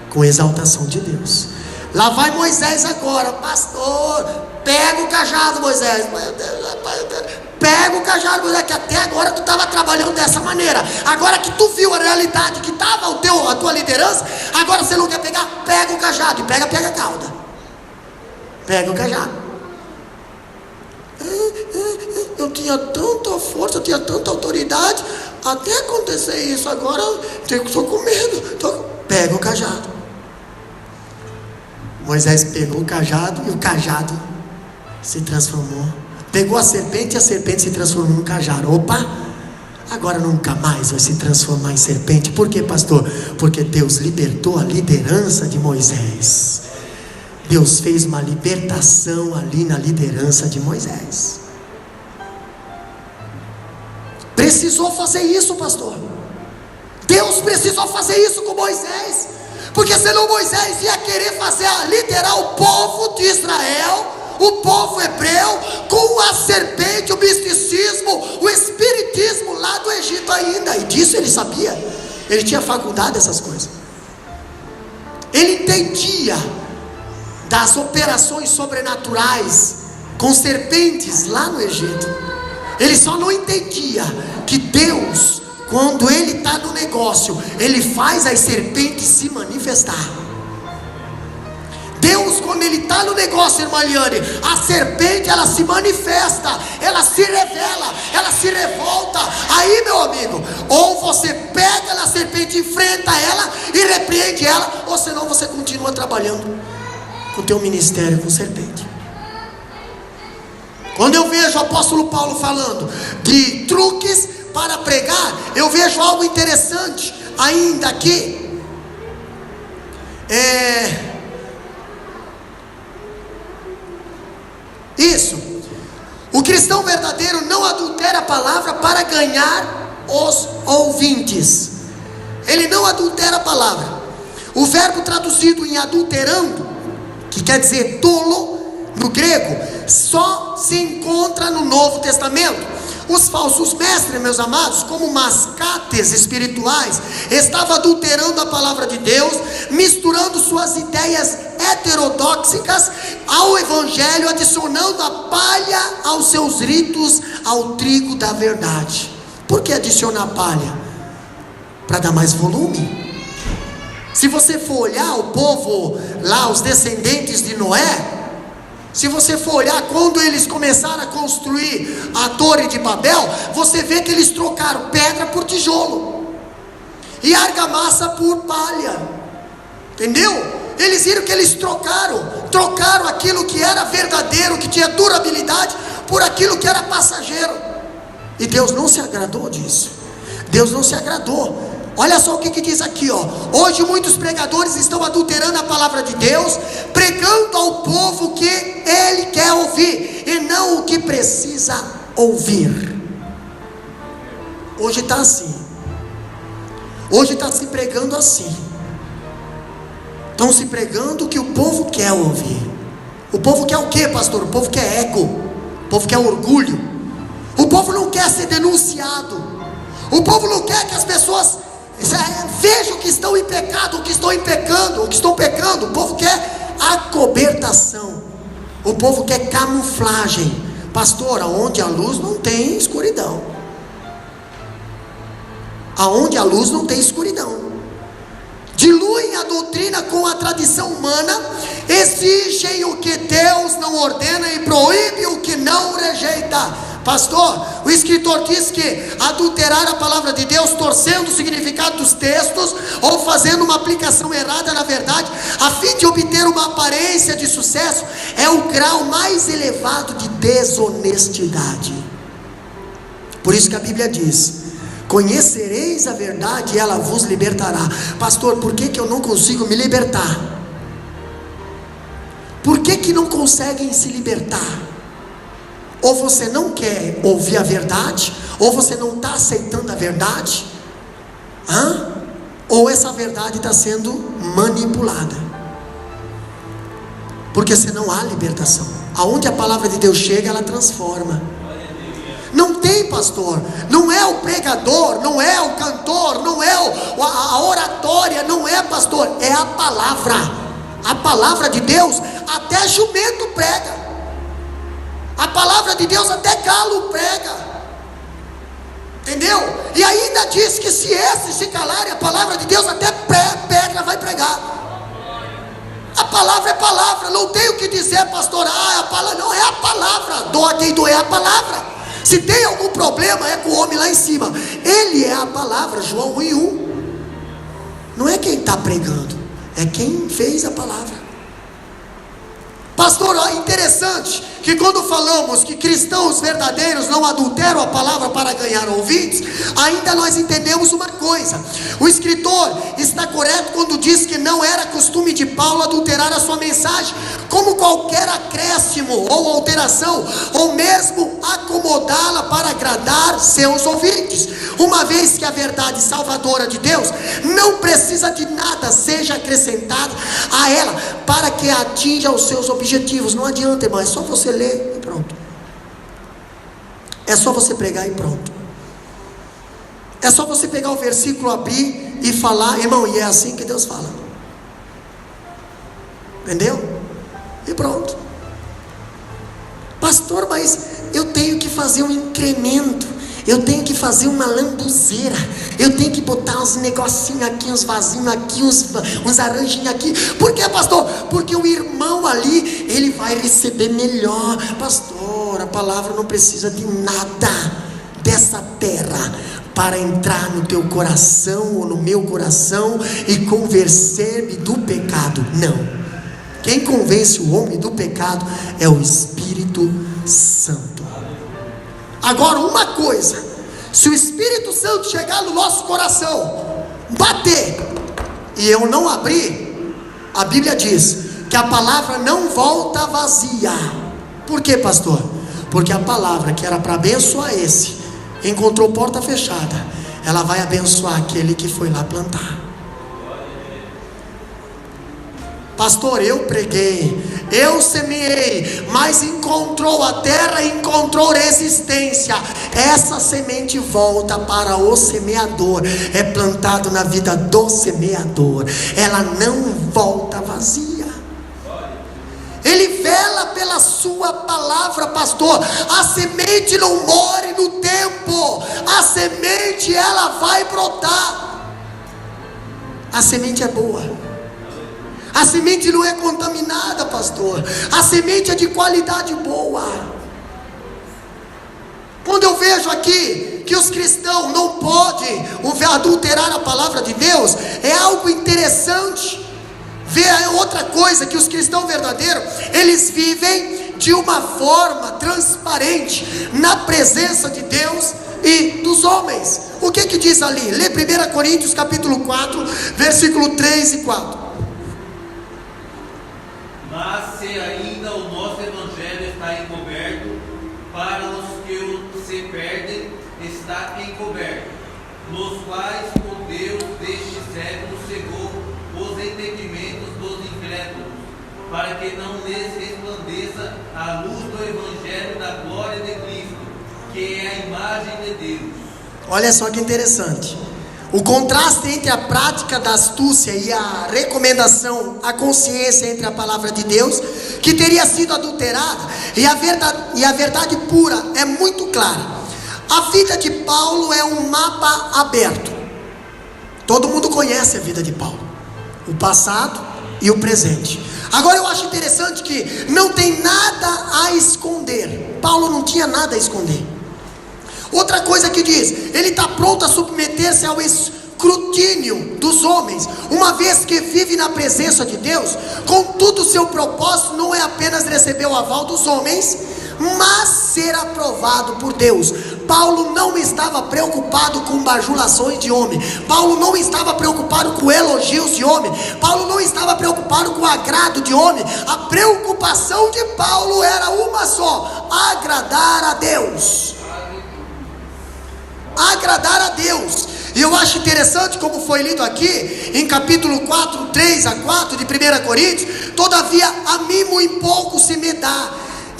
com exaltação de Deus. Lá vai Moisés agora: pastor, pega o cajado, Moisés. Pega o cajado, Moisés, que até agora tu estava trabalhando dessa maneira. Agora que tu viu a realidade que estava a tua liderança, agora você não quer pegar, pega o cajado. E pega a cauda. Pega o cajado. Eu tinha tanta força, eu tinha tanta autoridade, até acontecer isso, agora eu estou com medo. Pega o cajado. Moisés pegou o cajado e o cajado se transformou. Pegou a serpente e a serpente se transformou num cajado. Opa! Agora nunca mais vai se transformar em serpente. Por quê, pastor? Porque Deus libertou a liderança de Moisés. Deus fez uma libertação ali na liderança de Moisés. Precisou fazer isso, pastor. Deus precisou fazer isso com Moisés, porque senão Moisés ia querer liderar o povo de Israel, o povo hebreu, com a serpente, o misticismo, o espiritismo lá do Egito ainda. E disso ele sabia. Ele tinha faculdade dessas coisas. Ele entendia das operações sobrenaturais com serpentes lá no Egito. Ele só não entendia que Deus, quando Ele está no negócio, Ele faz as serpentes se manifestar. Deus, quando Ele está no negócio, irmã Liane, a serpente ela se manifesta, ela se revela, ela se revolta. Aí, meu amigo, ou você pega na serpente, enfrenta ela e repreende ela, ou senão você continua trabalhando com o teu ministério com serpente. Quando eu vejo o apóstolo Paulo falando de truques para pregar, eu vejo algo interessante ainda aqui. Isso. O cristão verdadeiro não adultera a palavra para ganhar os ouvintes. Ele não adultera a palavra. O verbo traduzido em adulterando, que quer dizer tolo, no grego, só se encontra no Novo Testamento. Os falsos mestres, meus amados, como mascates espirituais, estavam adulterando a palavra de Deus, misturando suas ideias heterodoxas ao evangelho, adicionando a palha aos seus ritos, ao trigo da verdade. Por que adicionar palha? Para dar mais volume. Se você for olhar o povo lá, os descendentes de Noé, se você for olhar quando eles começaram a construir a Torre de Babel, você vê que eles trocaram pedra por tijolo e argamassa por palha. Entendeu? Eles viram que eles trocaram aquilo que era verdadeiro, que tinha durabilidade, por aquilo que era passageiro. E Deus não se agradou disso. Deus não se agradou. Olha só o que diz aqui, ó. Hoje muitos pregadores estão adulterando a palavra de Deus, pregando ao povo o que ele quer ouvir e não o que precisa ouvir. Hoje está assim. Hoje está se pregando assim. Estão se pregando o que o povo quer ouvir. O povo quer o que, pastor? O povo quer ego. O povo quer orgulho. O povo não quer ser denunciado. O povo não quer que as pessoas vejam que estão em pecado, que estão pecando. O povo quer acobertação. O povo quer camuflagem. Pastor, aonde a luz não tem escuridão. Aonde a luz não tem escuridão. Diluem a doutrina com a tradição humana, exigem o que Deus não ordena e proíbe o que não rejeita. Pastor, o escritor diz que adulterar a palavra de Deus, torcendo o significado dos textos, ou fazendo uma aplicação errada na verdade, a fim de obter uma aparência de sucesso, é o grau mais elevado de desonestidade. Por isso que a Bíblia diz: conhecereis a verdade e ela vos libertará. Pastor, por que eu não consigo me libertar? Por que não conseguem se libertar? Ou você não quer ouvir a verdade, ou você não está aceitando a verdade, ou essa verdade está sendo manipulada. Porque senão há libertação. Aonde a palavra de Deus chega, ela transforma. Não tem, pastor, não é o pregador, não é o cantor, não é a oratória, não é, pastor, é a palavra de Deus. Até jumento prega. A palavra de Deus até galo prega, entendeu? E ainda diz que se esses se calarem, a palavra de Deus até pedra vai pregar. A palavra é palavra, não tem o que dizer, pastor. A palavra não é a palavra, doa quem doer a palavra. Se tem algum problema é com o homem lá em cima. Ele é a palavra, João 1:1. Não é quem está pregando, é quem fez a palavra. Pastor, é interessante que quando falamos que cristãos verdadeiros não adulteram a palavra para ganhar ouvintes, ainda nós entendemos uma coisa: o escritor está correto quando diz que não era costume de Paulo adulterar a sua mensagem, como qualquer acréscimo ou alteração, ou mesmo acomodá-la para agradar seus ouvintes, uma vez que a verdade salvadora de Deus não precisa de nada seja acrescentado a ela para que atinja os seus objetivos. Não adianta, irmão, é só você ler e pronto. É só você pregar e pronto. É só você pegar o versículo, abrir e falar, irmão, e é assim que Deus fala. Entendeu? E pronto. Pastor, mas eu tenho que fazer um incremento, eu tenho que fazer uma lambuzeira, eu tenho que botar uns negocinhos aqui, uns vasinhos aqui, uns arranjinhos aqui. Por que, pastor? Porque o irmão ali, ele vai receber melhor. Pastor, a palavra não precisa de nada dessa terra para entrar no teu coração ou no meu coração e convencer-me do pecado. Não. Quem convence o homem do pecado é o Espírito Santo. Agora, uma coisa: se o Espírito Santo chegar no nosso coração, bater, e eu não abrir, a Bíblia diz que a palavra não volta vazia. Por quê, pastor? Porque a palavra que era para abençoar esse, encontrou porta fechada, ela vai abençoar aquele que foi lá plantar. Pastor, eu preguei, eu semeei, mas encontrou a terra, encontrou resistência. Essa semente volta para o semeador, é plantado na vida do semeador, ela não volta vazia. Ele vela pela sua palavra, pastor. A semente não morre no tempo, a semente ela vai brotar. A semente é boa. A semente não é contaminada, pastor. A semente é de qualidade boa. Quando eu vejo aqui que os cristãos não podem adulterar a palavra de Deus, é algo interessante. Ver outra coisa, que os cristãos verdadeiros, eles vivem de uma forma transparente na presença de Deus e dos homens. O que diz ali? Lê 1 Coríntios capítulo 4, versículo 3 e 4.
Mas se ainda o nosso evangelho está encoberto, para os que se perdem está encoberto, nos quais o Deus deste século cegou os entendimentos dos incrédulos, para que não lhes resplandeça a luz do evangelho da glória de Cristo, que é a imagem de Deus.
Olha só que interessante. O contraste entre a prática da astúcia e a recomendação, a consciência entre a palavra de Deus, que teria sido adulterada, e a verdade pura é muito clara. A vida de Paulo é um mapa aberto. Todo mundo conhece a vida de Paulo, o passado e o presente. Agora eu acho interessante que não tem nada a esconder. Paulo não tinha nada a esconder. Outra coisa que diz, ele está pronto a submeter-se ao escrutínio dos homens, uma vez que vive na presença de Deus. Contudo, seu propósito não é apenas receber o aval dos homens, mas ser aprovado por Deus. Paulo não estava preocupado com bajulações de homem. Paulo não estava preocupado com elogios de homem. Paulo não estava preocupado com o agrado de homem. A preocupação de Paulo era uma só: agradar a Deus. Agradar a Deus. E eu acho interessante como foi lido aqui em capítulo 4, 3 a 4 de 1 Coríntios. Todavia a mim muito pouco se me dá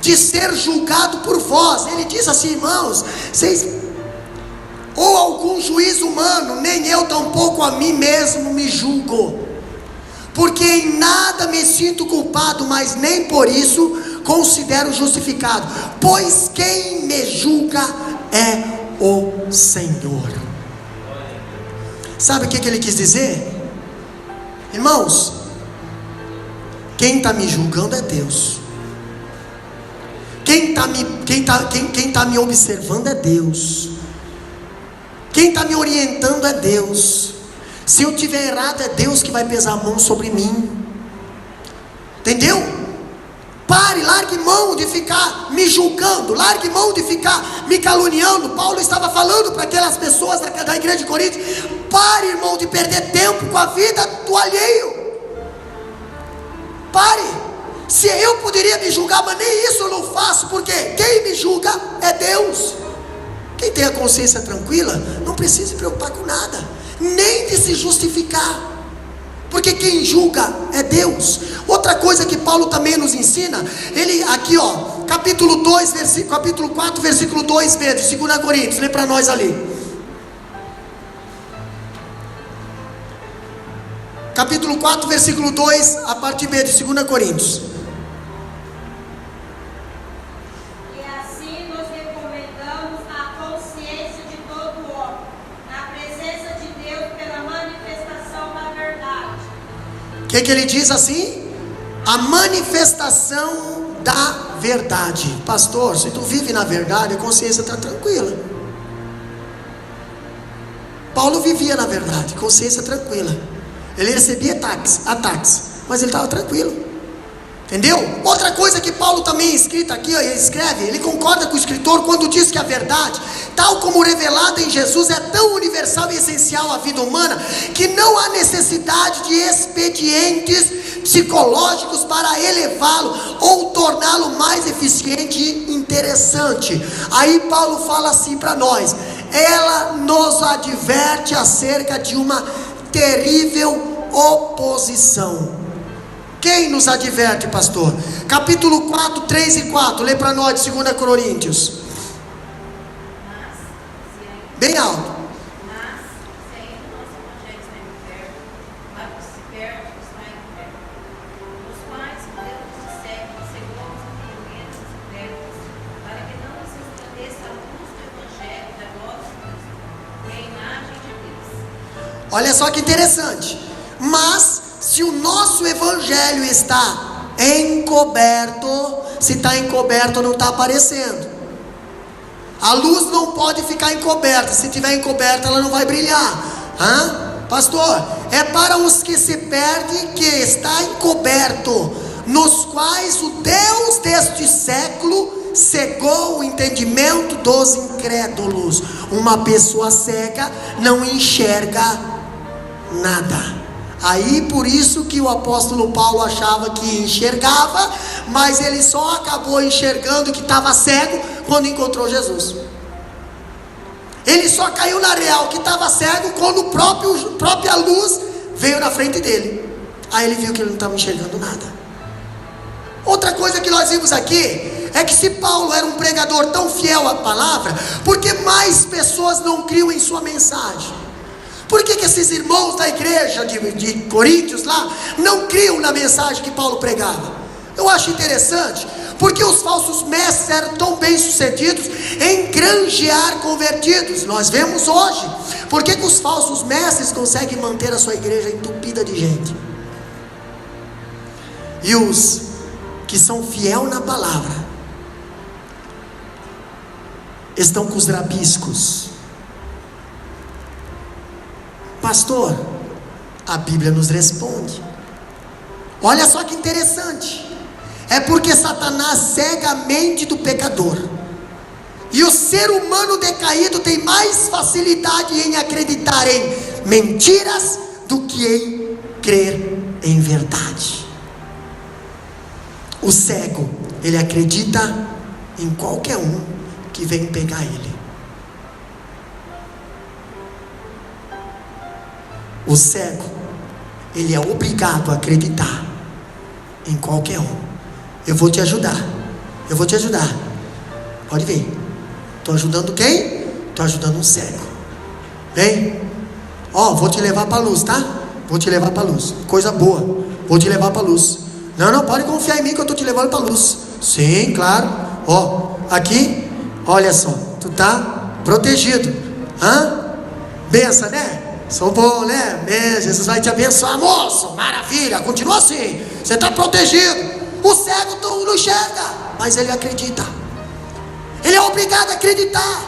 de ser julgado por vós. Ele diz assim: irmãos, vocês ou algum juiz humano, nem eu tampouco a mim mesmo me julgo, porque em nada me sinto culpado, mas nem por isso considero justificado, pois quem me julga é o Senhor. Sabe o que ele quis dizer? Irmãos, quem está me julgando é Deus. Quem está me observando é Deus. Quem está me orientando é Deus. Se eu tiver errado, é Deus que vai pesar a mão sobre mim. Entendeu? Pare, largue mão de ficar me julgando, largue mão de ficar me caluniando. Paulo estava falando para aquelas pessoas da igreja de Corinto: pare, irmão, de perder tempo com a vida do alheio. Pare. Se eu poderia me julgar, mas nem isso eu não faço, porque quem me julga é Deus. Quem tem a consciência tranquila não precisa se preocupar com nada, nem de se justificar, porque quem julga é Deus. Outra coisa que Paulo também nos ensina, ele aqui capítulo 4, versículo 2 mesmo, 2 Coríntios, lê para nós ali. Capítulo 4, versículo 2, a parte B de 2 Coríntios.
E assim nos recomendamos à consciência de todo homem, na presença de Deus pela manifestação da verdade.
O que ele diz assim? A manifestação da verdade. Pastor, se tu vive na verdade, a consciência está tranquila. Paulo vivia na verdade, consciência tranquila. Ele recebia ataques, mas ele estava tranquilo. Entendeu? Outra coisa que Paulo também escrita aqui, ele escreve, ele concorda com o escritor quando diz que a verdade, tal como revelada em Jesus, é tão universal e essencial à vida humana, que não há necessidade de expedientes psicológicos para elevá-lo ou torná-lo mais eficiente e interessante. Aí Paulo fala assim para nós: ela nos adverte acerca de uma terrível oposição. Quem nos adverte, pastor? Capítulo 4, 3 e 4, lê para nós de 2 Coríntios. Bem alto.
Mas, se ainda nosso evangelho está em inferno, lá que se perde está em inferno, os quais Deus nos segue, segundo os entendimentos secretos, para que não nos esclareça a luz do evangelho da glória de Cristo, e a imagem de Deus.
Olha só que interessante. Mas se o nosso evangelho está encoberto, se está encoberto não está aparecendo. A luz não pode ficar encoberta. Se tiver encoberta ela não vai brilhar. Pastor, é para os que se perdem que está encoberto, nos quais o Deus deste século cegou o entendimento dos incrédulos. Uma pessoa cega não enxerga nada. Aí por isso que o apóstolo Paulo achava que enxergava, mas ele só acabou enxergando que estava cego quando encontrou Jesus. Ele só caiu na real que estava cego quando a própria luz veio na frente dele. Aí ele viu que ele não estava enxergando nada. Outra coisa que nós vimos aqui é que se Paulo era um pregador tão fiel à palavra, por que mais pessoas não criam em sua mensagem? Por que esses irmãos da igreja de Coríntios lá não criam na mensagem que Paulo pregava? Eu acho interessante, porque os falsos mestres eram tão bem sucedidos em granjear convertidos. Nós vemos hoje, por que os falsos mestres conseguem manter a sua igreja entupida de gente? E os que são fiel na palavra estão com os rabiscos. Pastor, a Bíblia nos responde. Olha só que interessante. É porque Satanás cega a mente do pecador, e o ser humano decaído tem mais facilidade em acreditar em mentiras do que em crer em verdade. O cego, ele acredita em qualquer um que vem pegar ele. O cego, ele é obrigado a acreditar em qualquer um. Eu vou te ajudar. Pode ver. Estou ajudando quem? Estou ajudando um cego. Vem. Vou te levar para a luz, tá? Vou te levar para a luz. Coisa boa. Vou te levar para a luz. Não, pode confiar em mim que eu estou te levando para a luz. Sim, claro. Ó, aqui, olha só, tu tá protegido. Benção, né? Sou bom, né? Jesus vai te abençoar, moço. Maravilha, continua assim. Você está protegido. O cego não enxerga, mas ele acredita. Ele é obrigado a acreditar.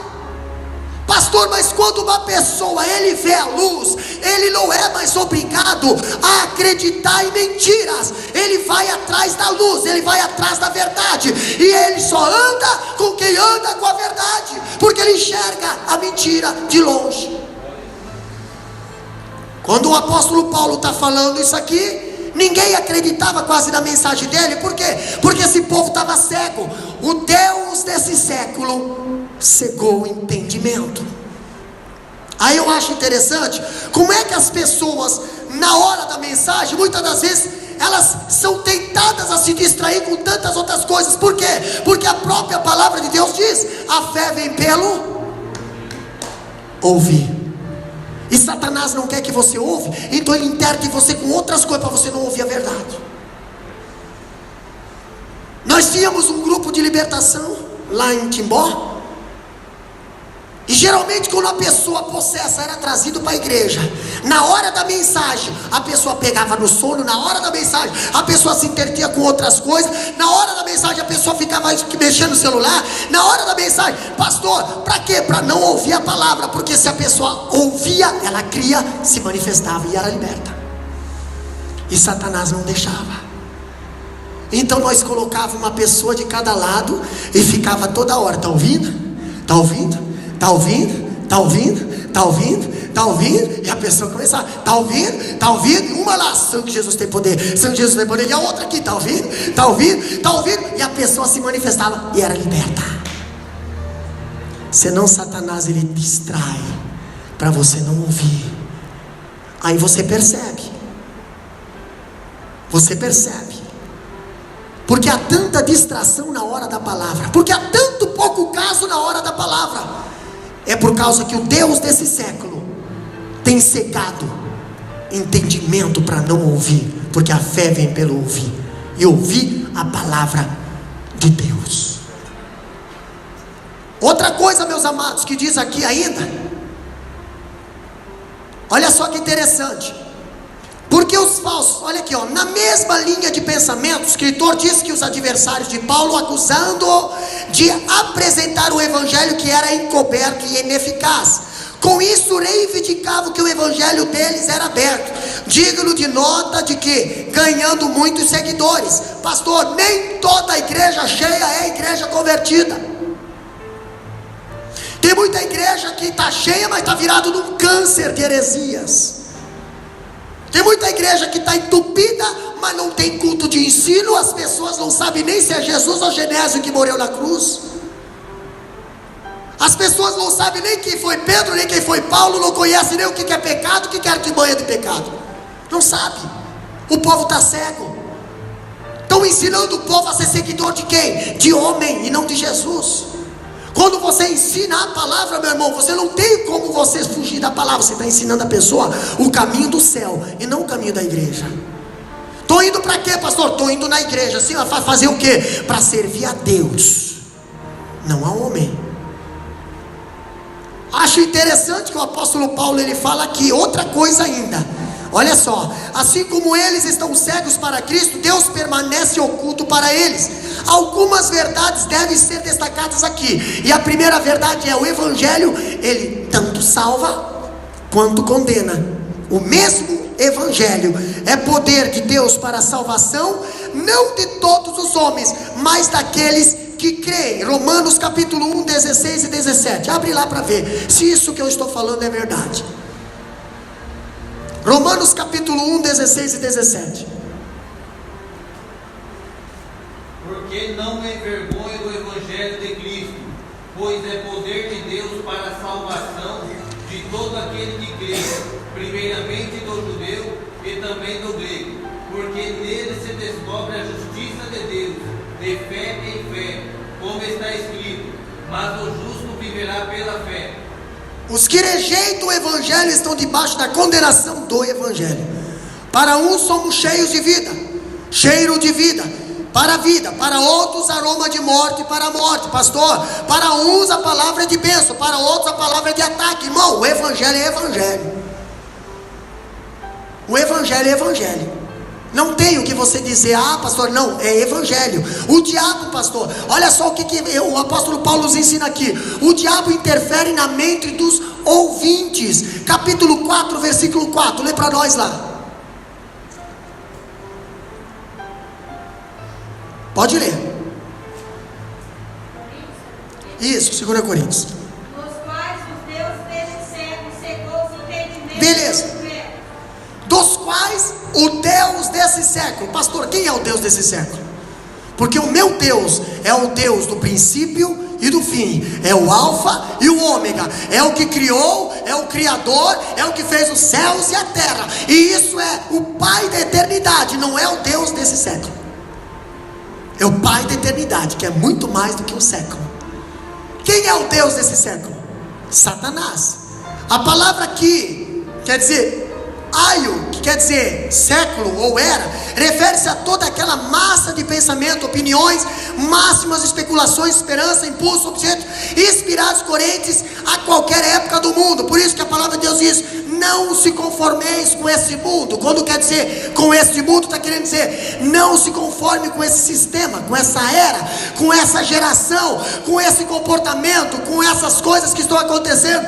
Pastor, mas quando uma pessoa ele vê a luz, ele não é mais obrigado a acreditar em mentiras. Ele vai atrás da luz, ele vai atrás da verdade. E ele só anda com quem anda com a verdade, porque ele enxerga a mentira de longe. Quando o apóstolo Paulo está falando isso aqui, ninguém acreditava quase na mensagem dele. Por quê? Porque esse povo estava cego. O Deus desse século cegou o entendimento. Aí eu acho interessante como é que as pessoas, na hora da mensagem, muitas das vezes elas são tentadas a se distrair com tantas outras coisas. Por quê? Porque a própria palavra de Deus diz: a fé vem pelo ouvir. E Satanás não quer que você ouve, então ele interte você com outras coisas para você não ouvir a verdade. Nós tínhamos um grupo de libertação lá em Timbó. E geralmente quando a pessoa possessa era trazido para a igreja, na hora da mensagem a pessoa pegava no sono, na hora da mensagem a pessoa se intertia com outras coisas, na hora da mensagem a pessoa ficava mexendo no celular, na hora da mensagem, pastor, para quê? Para não ouvir a palavra, porque se a pessoa ouvia, ela cria, se manifestava e era liberta. E Satanás não deixava. Então nós colocávamos uma pessoa de cada lado e ficava toda hora: está ouvindo? Está ouvindo? Está ouvindo? Está ouvindo? Está ouvindo? Está ouvindo? E a pessoa começava: está ouvindo? Está ouvindo? Uma lá: sangue de Jesus tem poder, sangue de Jesus tem poder. E a outra aqui: está ouvindo? Está ouvindo? Está ouvindo? E a pessoa se manifestava e era liberta. Senão Satanás ele distrai para você não ouvir. Aí você percebe. Você percebe. Porque há tanta distração na hora da palavra, porque há tanto pouco caso na hora da palavra. É por causa que o Deus desse século tem cegado entendimento para não ouvir, porque a fé vem pelo ouvir, e ouvir a palavra de Deus. Outra coisa, meus amados, que diz aqui ainda, olha só que interessante. Porque os falsos, olha aqui, ó, na mesma linha de pensamento, o escritor diz que os adversários de Paulo, acusando-o de apresentar o evangelho que era encoberto e ineficaz, com isso reivindicavam que o evangelho deles era aberto, digno de nota de que ganhando muitos seguidores. Pastor, nem toda a igreja cheia é igreja convertida. Tem muita igreja que está cheia, mas está virado num câncer de heresias. Tem muita igreja que está entupida, mas não tem culto de ensino. As pessoas não sabem nem se é Jesus ou Genésio que morreu na cruz. As pessoas não sabem nem quem foi Pedro, nem quem foi Paulo. Não conhecem nem o que é pecado, o que é artimanha de pecado. Não sabe. O povo está cego. Estão ensinando o povo a ser seguidor de quem? De homem e não de Jesus. Quando você ensina a palavra, meu irmão, você não tem como você fugir da palavra. Você está ensinando a pessoa o caminho do céu e não o caminho da igreja. Estou indo para quê, pastor? Estou indo na igreja. Assim, fazer o quê? Para servir a Deus, não a homem. Acho interessante que o apóstolo Paulo ele fala aqui outra coisa ainda. Olha só, assim como eles estão cegos para Cristo, Deus permanece oculto para eles. Algumas verdades devem ser destacadas aqui. E a primeira verdade é: o evangelho, ele tanto salva quanto condena. O mesmo evangelho é poder de Deus para a salvação, não de todos os homens, mas daqueles que creem. Romanos capítulo 1, 16 e 17. Abre lá para ver se isso que eu estou falando é verdade. Romanos capítulo 1, 16 e 17.
Porque não envergonha do evangelho de Cristo, pois é poder de Deus para a salvação de todo aquele que crê, primeiramente do judeu e também do grego, porque nele se descobre a justiça de Deus, de fé em fé, como está escrito: mas o justo viverá pela fé.
Os que rejeitam o evangelho estão debaixo da condenação do evangelho. Para uns somos cheios de vida, cheiro de vida, para a vida, para outros aroma de morte para a morte, pastor. Para uns a palavra é de bênção, para outros a palavra é de ataque. Irmão, o evangelho é evangelho. O evangelho é evangelho. Não tem o que você dizer, ah pastor, não, é evangelho. O diabo, pastor, olha só o que o apóstolo Paulo nos ensina aqui. O diabo interfere na mente dos ouvintes. Capítulo 4, versículo 4, lê para nós lá. Pode ler. Isso, 2 Coríntios.
Nos quais os deuses deste século cegou os entendimentos.
Beleza. Dos quais o Deus desse século. Pastor, quem é o Deus desse século? Porque o meu Deus é o Deus do princípio e do fim. É o alfa e o ômega. É o que criou, é o criador, é o que fez os céus e a terra. E isso é o Pai da eternidade. Não é o Deus desse século. É o Pai da eternidade, que é muito mais do que um século. Quem é o Deus desse século? Satanás. A palavra aqui quer dizer aio, que quer dizer século ou era, refere-se a toda aquela massa de pensamento, opiniões, máximas, especulações, esperança, impulso, objetos inspirados, correntes a qualquer época do mundo. Por isso que a palavra de Deus diz: não se conformeis com esse mundo. Quando quer dizer com esse mundo, está querendo dizer não se conforme com esse sistema, com essa era, com essa geração, com esse comportamento, com essas coisas que estão acontecendo.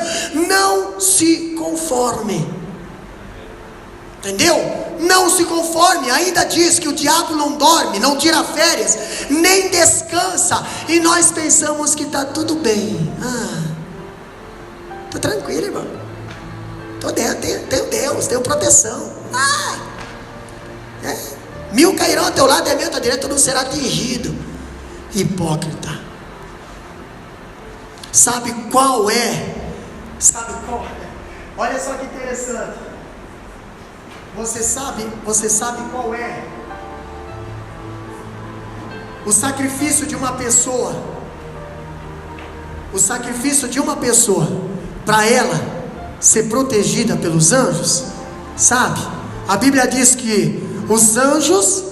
Não se conforme. Entendeu? Não se conforme. Ainda diz que o diabo não dorme, não tira férias, nem descansa. E nós pensamos que está tudo bem. Estou tranquilo, irmão. Tenho Deus, tenho proteção. 1000 cairão ao teu lado, 10.000 à tua direita, não será atingido. Hipócrita. Sabe qual é? Olha só que interessante. Você sabe qual é o sacrifício de uma pessoa? O sacrifício de uma pessoa para ela ser protegida pelos anjos, sabe? A Bíblia diz que os anjos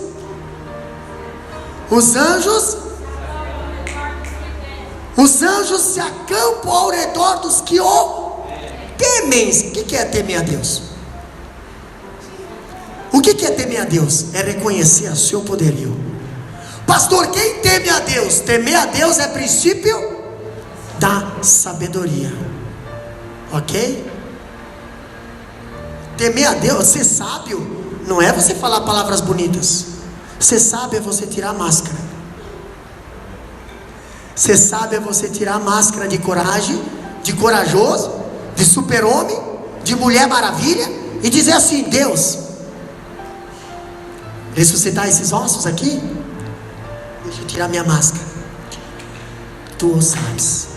se acampam ao redor dos que o temem. O que é temer a Deus? O que é temer a Deus? É reconhecer o seu poderio. Pastor, quem teme a Deus? Temer a Deus é princípio da sabedoria. Ok? Temer a Deus, ser sábio não é você falar palavras bonitas. Ser sábio é você tirar a máscara. Ser sábio é você tirar a máscara de coragem, de corajoso, de super-homem, de mulher maravilha, e dizer assim: Deus, ressuscitar esses ossos aqui, deixa eu tirar minha máscara. Tu o sabes.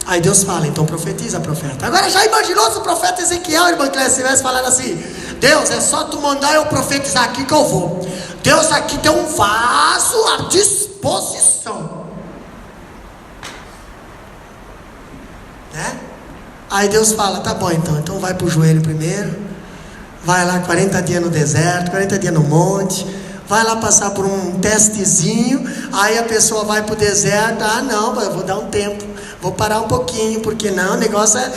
Aí Deus fala: então profetiza, profeta. Agora já imaginou se o profeta Ezequiel, irmã Clécia, estivesse falando assim: Deus, é só tu mandar eu profetizar aqui que eu vou. Deus aqui tem um vaso à disposição, né? Aí Deus fala: tá bom, então vai pro joelho primeiro. Vai lá 40 dias no deserto, 40 dias no monte. Vai lá passar por um testezinho. Aí a pessoa vai para o deserto. Não, eu vou dar um tempo, vou parar um pouquinho, porque não, o negócio é...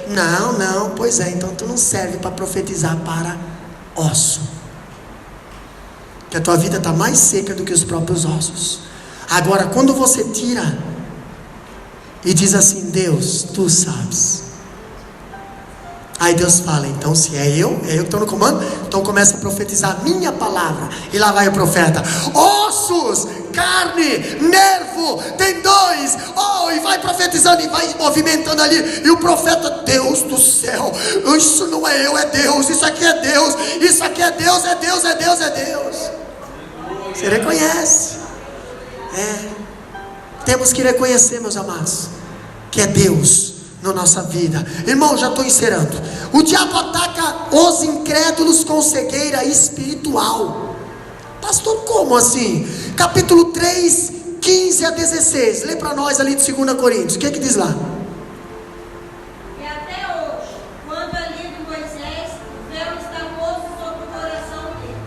Não, pois é, então tu não serve para profetizar para osso, que a tua vida está mais seca do que os próprios ossos. Agora, quando você tira e diz assim: Deus, tu sabes. Aí Deus fala: então se é eu que estou no comando, então começa a profetizar a minha palavra. E lá vai o profeta: ossos, carne, nervo, tendões, e vai profetizando e vai movimentando ali. E o profeta: Deus do céu, isso não é eu, é Deus. Isso aqui é Deus, isso aqui é Deus, é Deus, é Deus, é Deus. Você reconhece? Temos que reconhecer, meus amados, que é Deus na nossa vida. Irmão, já estou encerrando. O diabo ataca os incrédulos com cegueira espiritual. Pastor, como assim? Capítulo 3, 15 a 16. Lê para nós ali de 2 Coríntios. O que diz lá?
E até hoje, quando é lido Moisés, o véu está posto sobre o coração deles.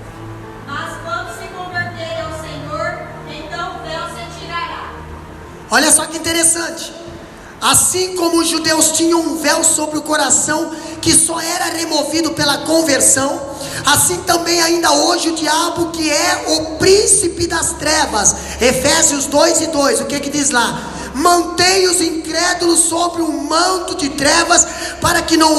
Olha só que interessante. Assim como os judeus tinham um véu sobre o coração que só era removido pela conversão, assim também ainda hoje o diabo, que é o príncipe das trevas, Efésios 2:2, o que diz lá? Mantém os incrédulos sobre um manto de trevas, para que não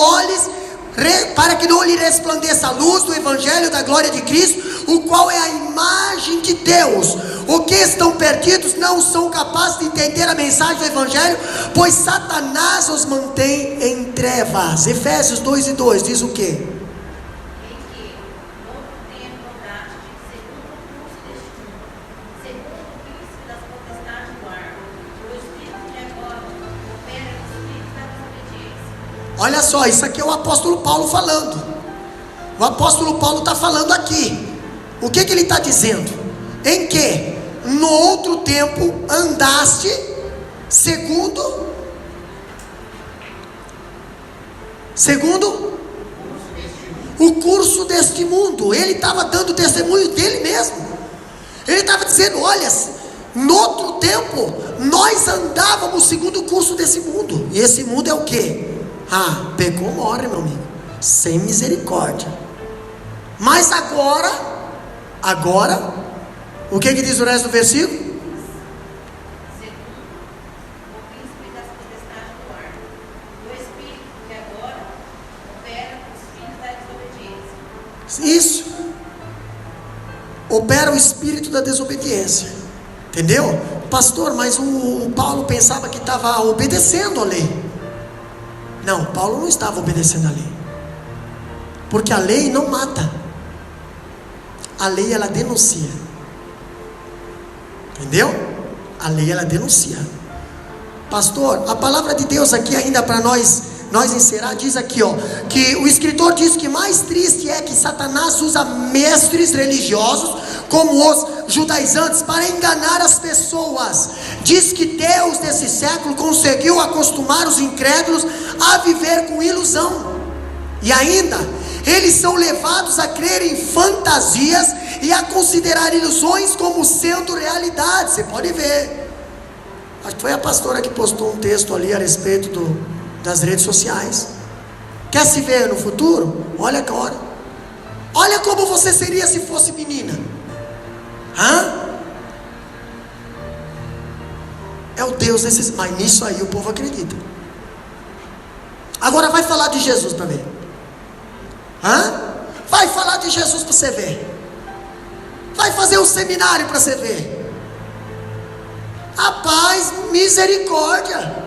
lhe resplandeça a luz do evangelho da glória de Cristo, o qual é a imagem de Deus. Os que estão perdidos não são capazes de entender a mensagem do evangelho, pois Satanás os mantém em trevas. Efésios 2:2 diz o quê? Olha só, isso aqui é o apóstolo Paulo falando. O apóstolo Paulo está falando aqui. O que ele está dizendo? Em que no outro tempo andaste segundo o curso deste mundo. Ele estava dando testemunho dele mesmo. Ele estava dizendo: olha, no outro tempo nós andávamos segundo o curso desse mundo. E esse mundo é o quê? Pecou, morre, meu amigo, sem misericórdia. Mas agora, o que diz o resto do versículo?
Segundo o príncipe das potestades do ar, do espírito que agora opera os filhos da desobediência.
Isso. Opera o espírito da desobediência. Entendeu? Pastor, mas o Paulo pensava que estava obedecendo a lei. Não, Paulo não estava obedecendo a lei, porque a lei não mata, a lei ela denuncia. Entendeu? A lei ela denuncia. Pastor, a palavra de Deus aqui ainda para nós encerrar, diz aqui, que o escritor diz que mais triste é que Satanás usa mestres religiosos como os judaizantes para enganar as pessoas. Diz que Deus nesse século conseguiu acostumar os incrédulos a viver com ilusão, e ainda eles são levados a crer em fantasias e a considerar ilusões como sendo realidade. Você pode ver, acho que foi a pastora que postou um texto ali a respeito das redes sociais. Quer se ver no futuro? Olha agora. Olha como você seria se fosse menina. É o Deus desses. Mas nisso aí o povo acredita. Agora vai falar de Jesus para ver. Vai falar de Jesus para você ver. Vai fazer um seminário para você ver. Rapaz, misericórdia.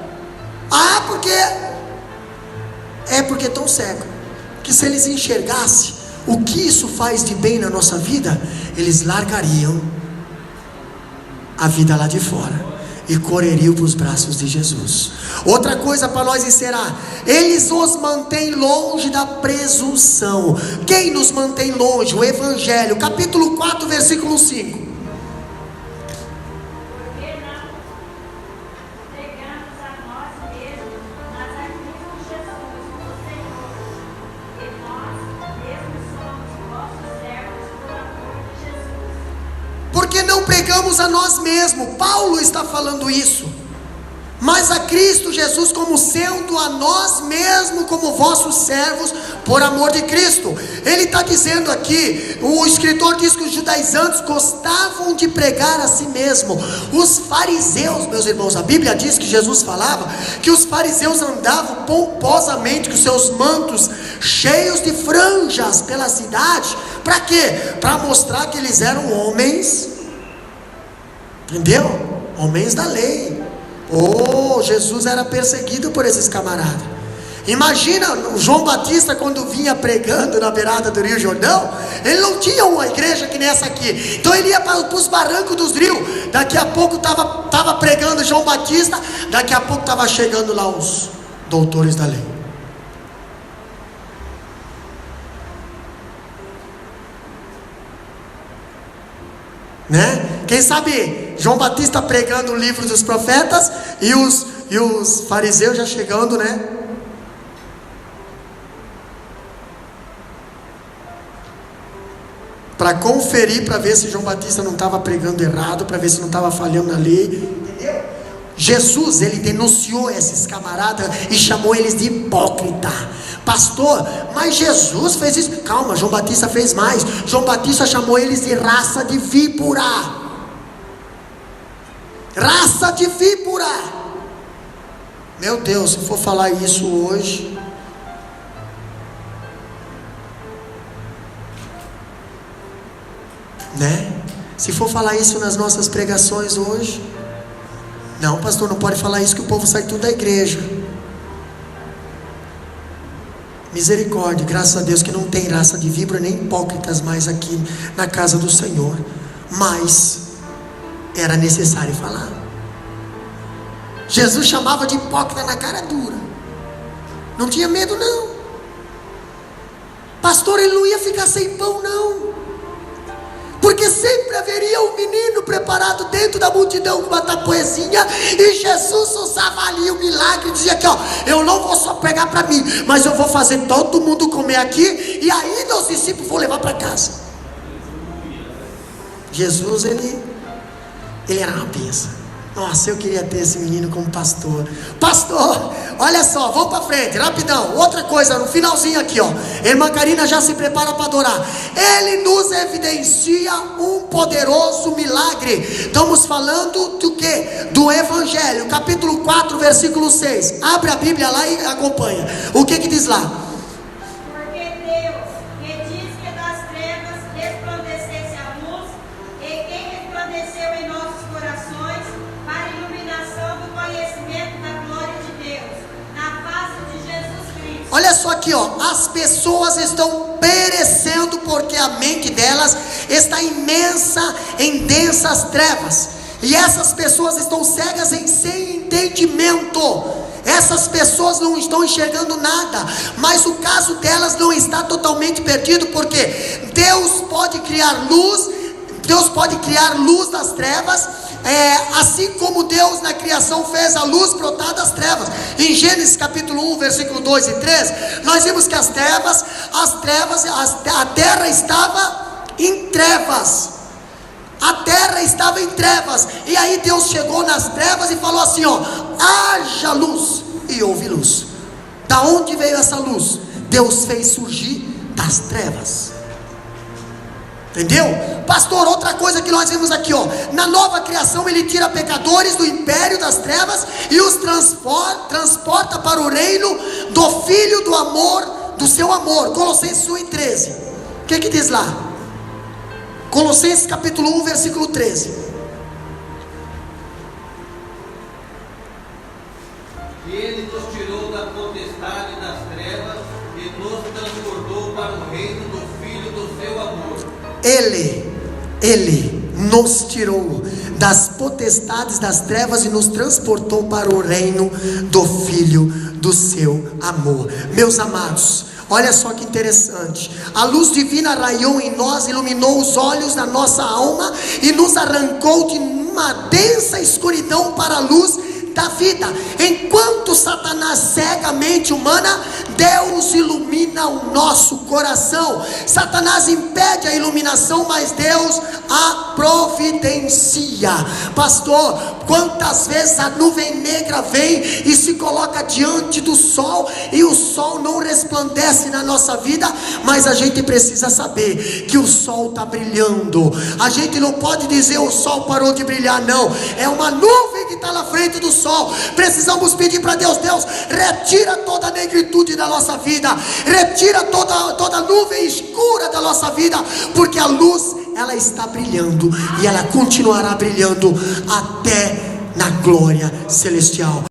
Porque estão cegos, que se eles enxergassem o que isso faz de bem na nossa vida, eles largariam a vida lá de fora e correriam para os braços de Jesus. Outra coisa para nós encerrar: eles os mantêm longe da presunção. Quem nos mantém longe? O Evangelho, capítulo 4, versículo 5. Porque não pregamos a nós mesmos. Paulo está falando isso. Mas a Cristo Jesus, como sendo a nós mesmos como vossos servos, por amor de Cristo. Ele está dizendo aqui, o escritor diz que os judaizantes gostavam de pregar a si mesmo. Os fariseus, meus irmãos, a Bíblia diz que Jesus falava que os fariseus andavam pomposamente com seus mantos cheios de franjas pela cidade. Para quê? Para mostrar que eles eram homens, entendeu? Homens da lei. Jesus era perseguido por esses camaradas. Imagina o João Batista quando vinha pregando na beirada do Rio Jordão. Ele não tinha uma igreja que nem essa aqui. Então ele ia para os barrancos dos rios. Daqui a pouco estava pregando João Batista. Daqui a pouco estava chegando lá os doutores da lei. Né? Quem sabe João Batista pregando o livro dos profetas e os fariseus já chegando, né? Para conferir, para ver se João Batista não estava pregando errado, para ver se não estava falhando na lei. Entendeu? Jesus, ele denunciou esses camaradas e chamou eles de hipócrita. Pastor, mas Jesus fez isso. Calma, João Batista fez mais. João Batista chamou eles de raça de víbora. Raça de víbora. Meu Deus, se for falar isso hoje, né? Se for falar isso nas nossas pregações hoje, não, pastor, não pode falar isso que o povo sai tudo da igreja. Misericórdia, graças a Deus que não tem raça de víbora nem hipócritas mais aqui na casa do Senhor. Mas era necessário falar. Jesus chamava de hipócrita na cara dura. Não tinha medo não. Pastor, ele não ia ficar sem pão não. Porque sempre haveria um menino preparado dentro da multidão com uma tapoezinha, e Jesus usava ali o milagre, dizia aqui, ó, eu não vou só pegar para mim, mas eu vou fazer todo mundo comer aqui, e ainda os discípulos vão levar para casa. Jesus, ele era uma bênção. Nossa, eu queria ter esse menino como pastor. Pastor, olha só, vamos para frente, rapidão. Outra coisa, no finalzinho aqui, ó. Irmã Karina já se prepara para adorar. Ele nos evidencia um poderoso milagre. Estamos falando do que? Do Evangelho, capítulo 4, versículo 6. Abre a Bíblia lá e acompanha. O que diz lá? Olha só aqui, ó, as pessoas estão perecendo porque a mente delas está imensa em densas trevas, e essas pessoas estão cegas sem entendimento. Essas pessoas não estão enxergando nada, mas o caso delas não está totalmente perdido, porque Deus pode criar luz, Deus pode criar luz das trevas. Assim como Deus na criação fez a luz brotar das trevas. Em Gênesis capítulo 1, versículo 2 e 3, nós vimos que a terra estava em trevas. A terra estava em trevas. E aí Deus chegou nas trevas e falou assim, ó, haja luz, e houve luz. Da onde veio essa luz? Deus fez surgir das trevas. Entendeu? Pastor, outra coisa que nós vimos aqui, ó, na nova criação ele tira pecadores do império das trevas e os transporta para o reino do Filho do amor, do seu amor. Colossenses 1 e 13. O que diz lá? Colossenses capítulo 1, versículo 13.
Ele nos tirou da potestade das trevas e nos transportou para o reino do Filho do seu amor. Ele
nos tirou das potestades das trevas e nos transportou para o reino do Filho do seu amor. Meus amados, olha só que interessante. A luz divina raiou em nós, iluminou os olhos da nossa alma e nos arrancou de uma densa escuridão para a luz da vida. Enquanto Satanás cega a mente humana, Deus ilumina o nosso coração. Satanás impede a iluminação, mas Deus a providencia. Pastor, quantas vezes a nuvem negra vem e se coloca diante do sol, e o sol não resplandece na nossa vida, mas a gente precisa saber que o sol está brilhando. A gente não pode dizer o sol parou de brilhar, não. É uma nuvem que está na frente do sol. Precisamos pedir para Deus, retira toda a negritude da nossa vida, retira toda a nuvem escura da nossa vida, porque a luz, ela está brilhando, e ela continuará brilhando até na glória celestial.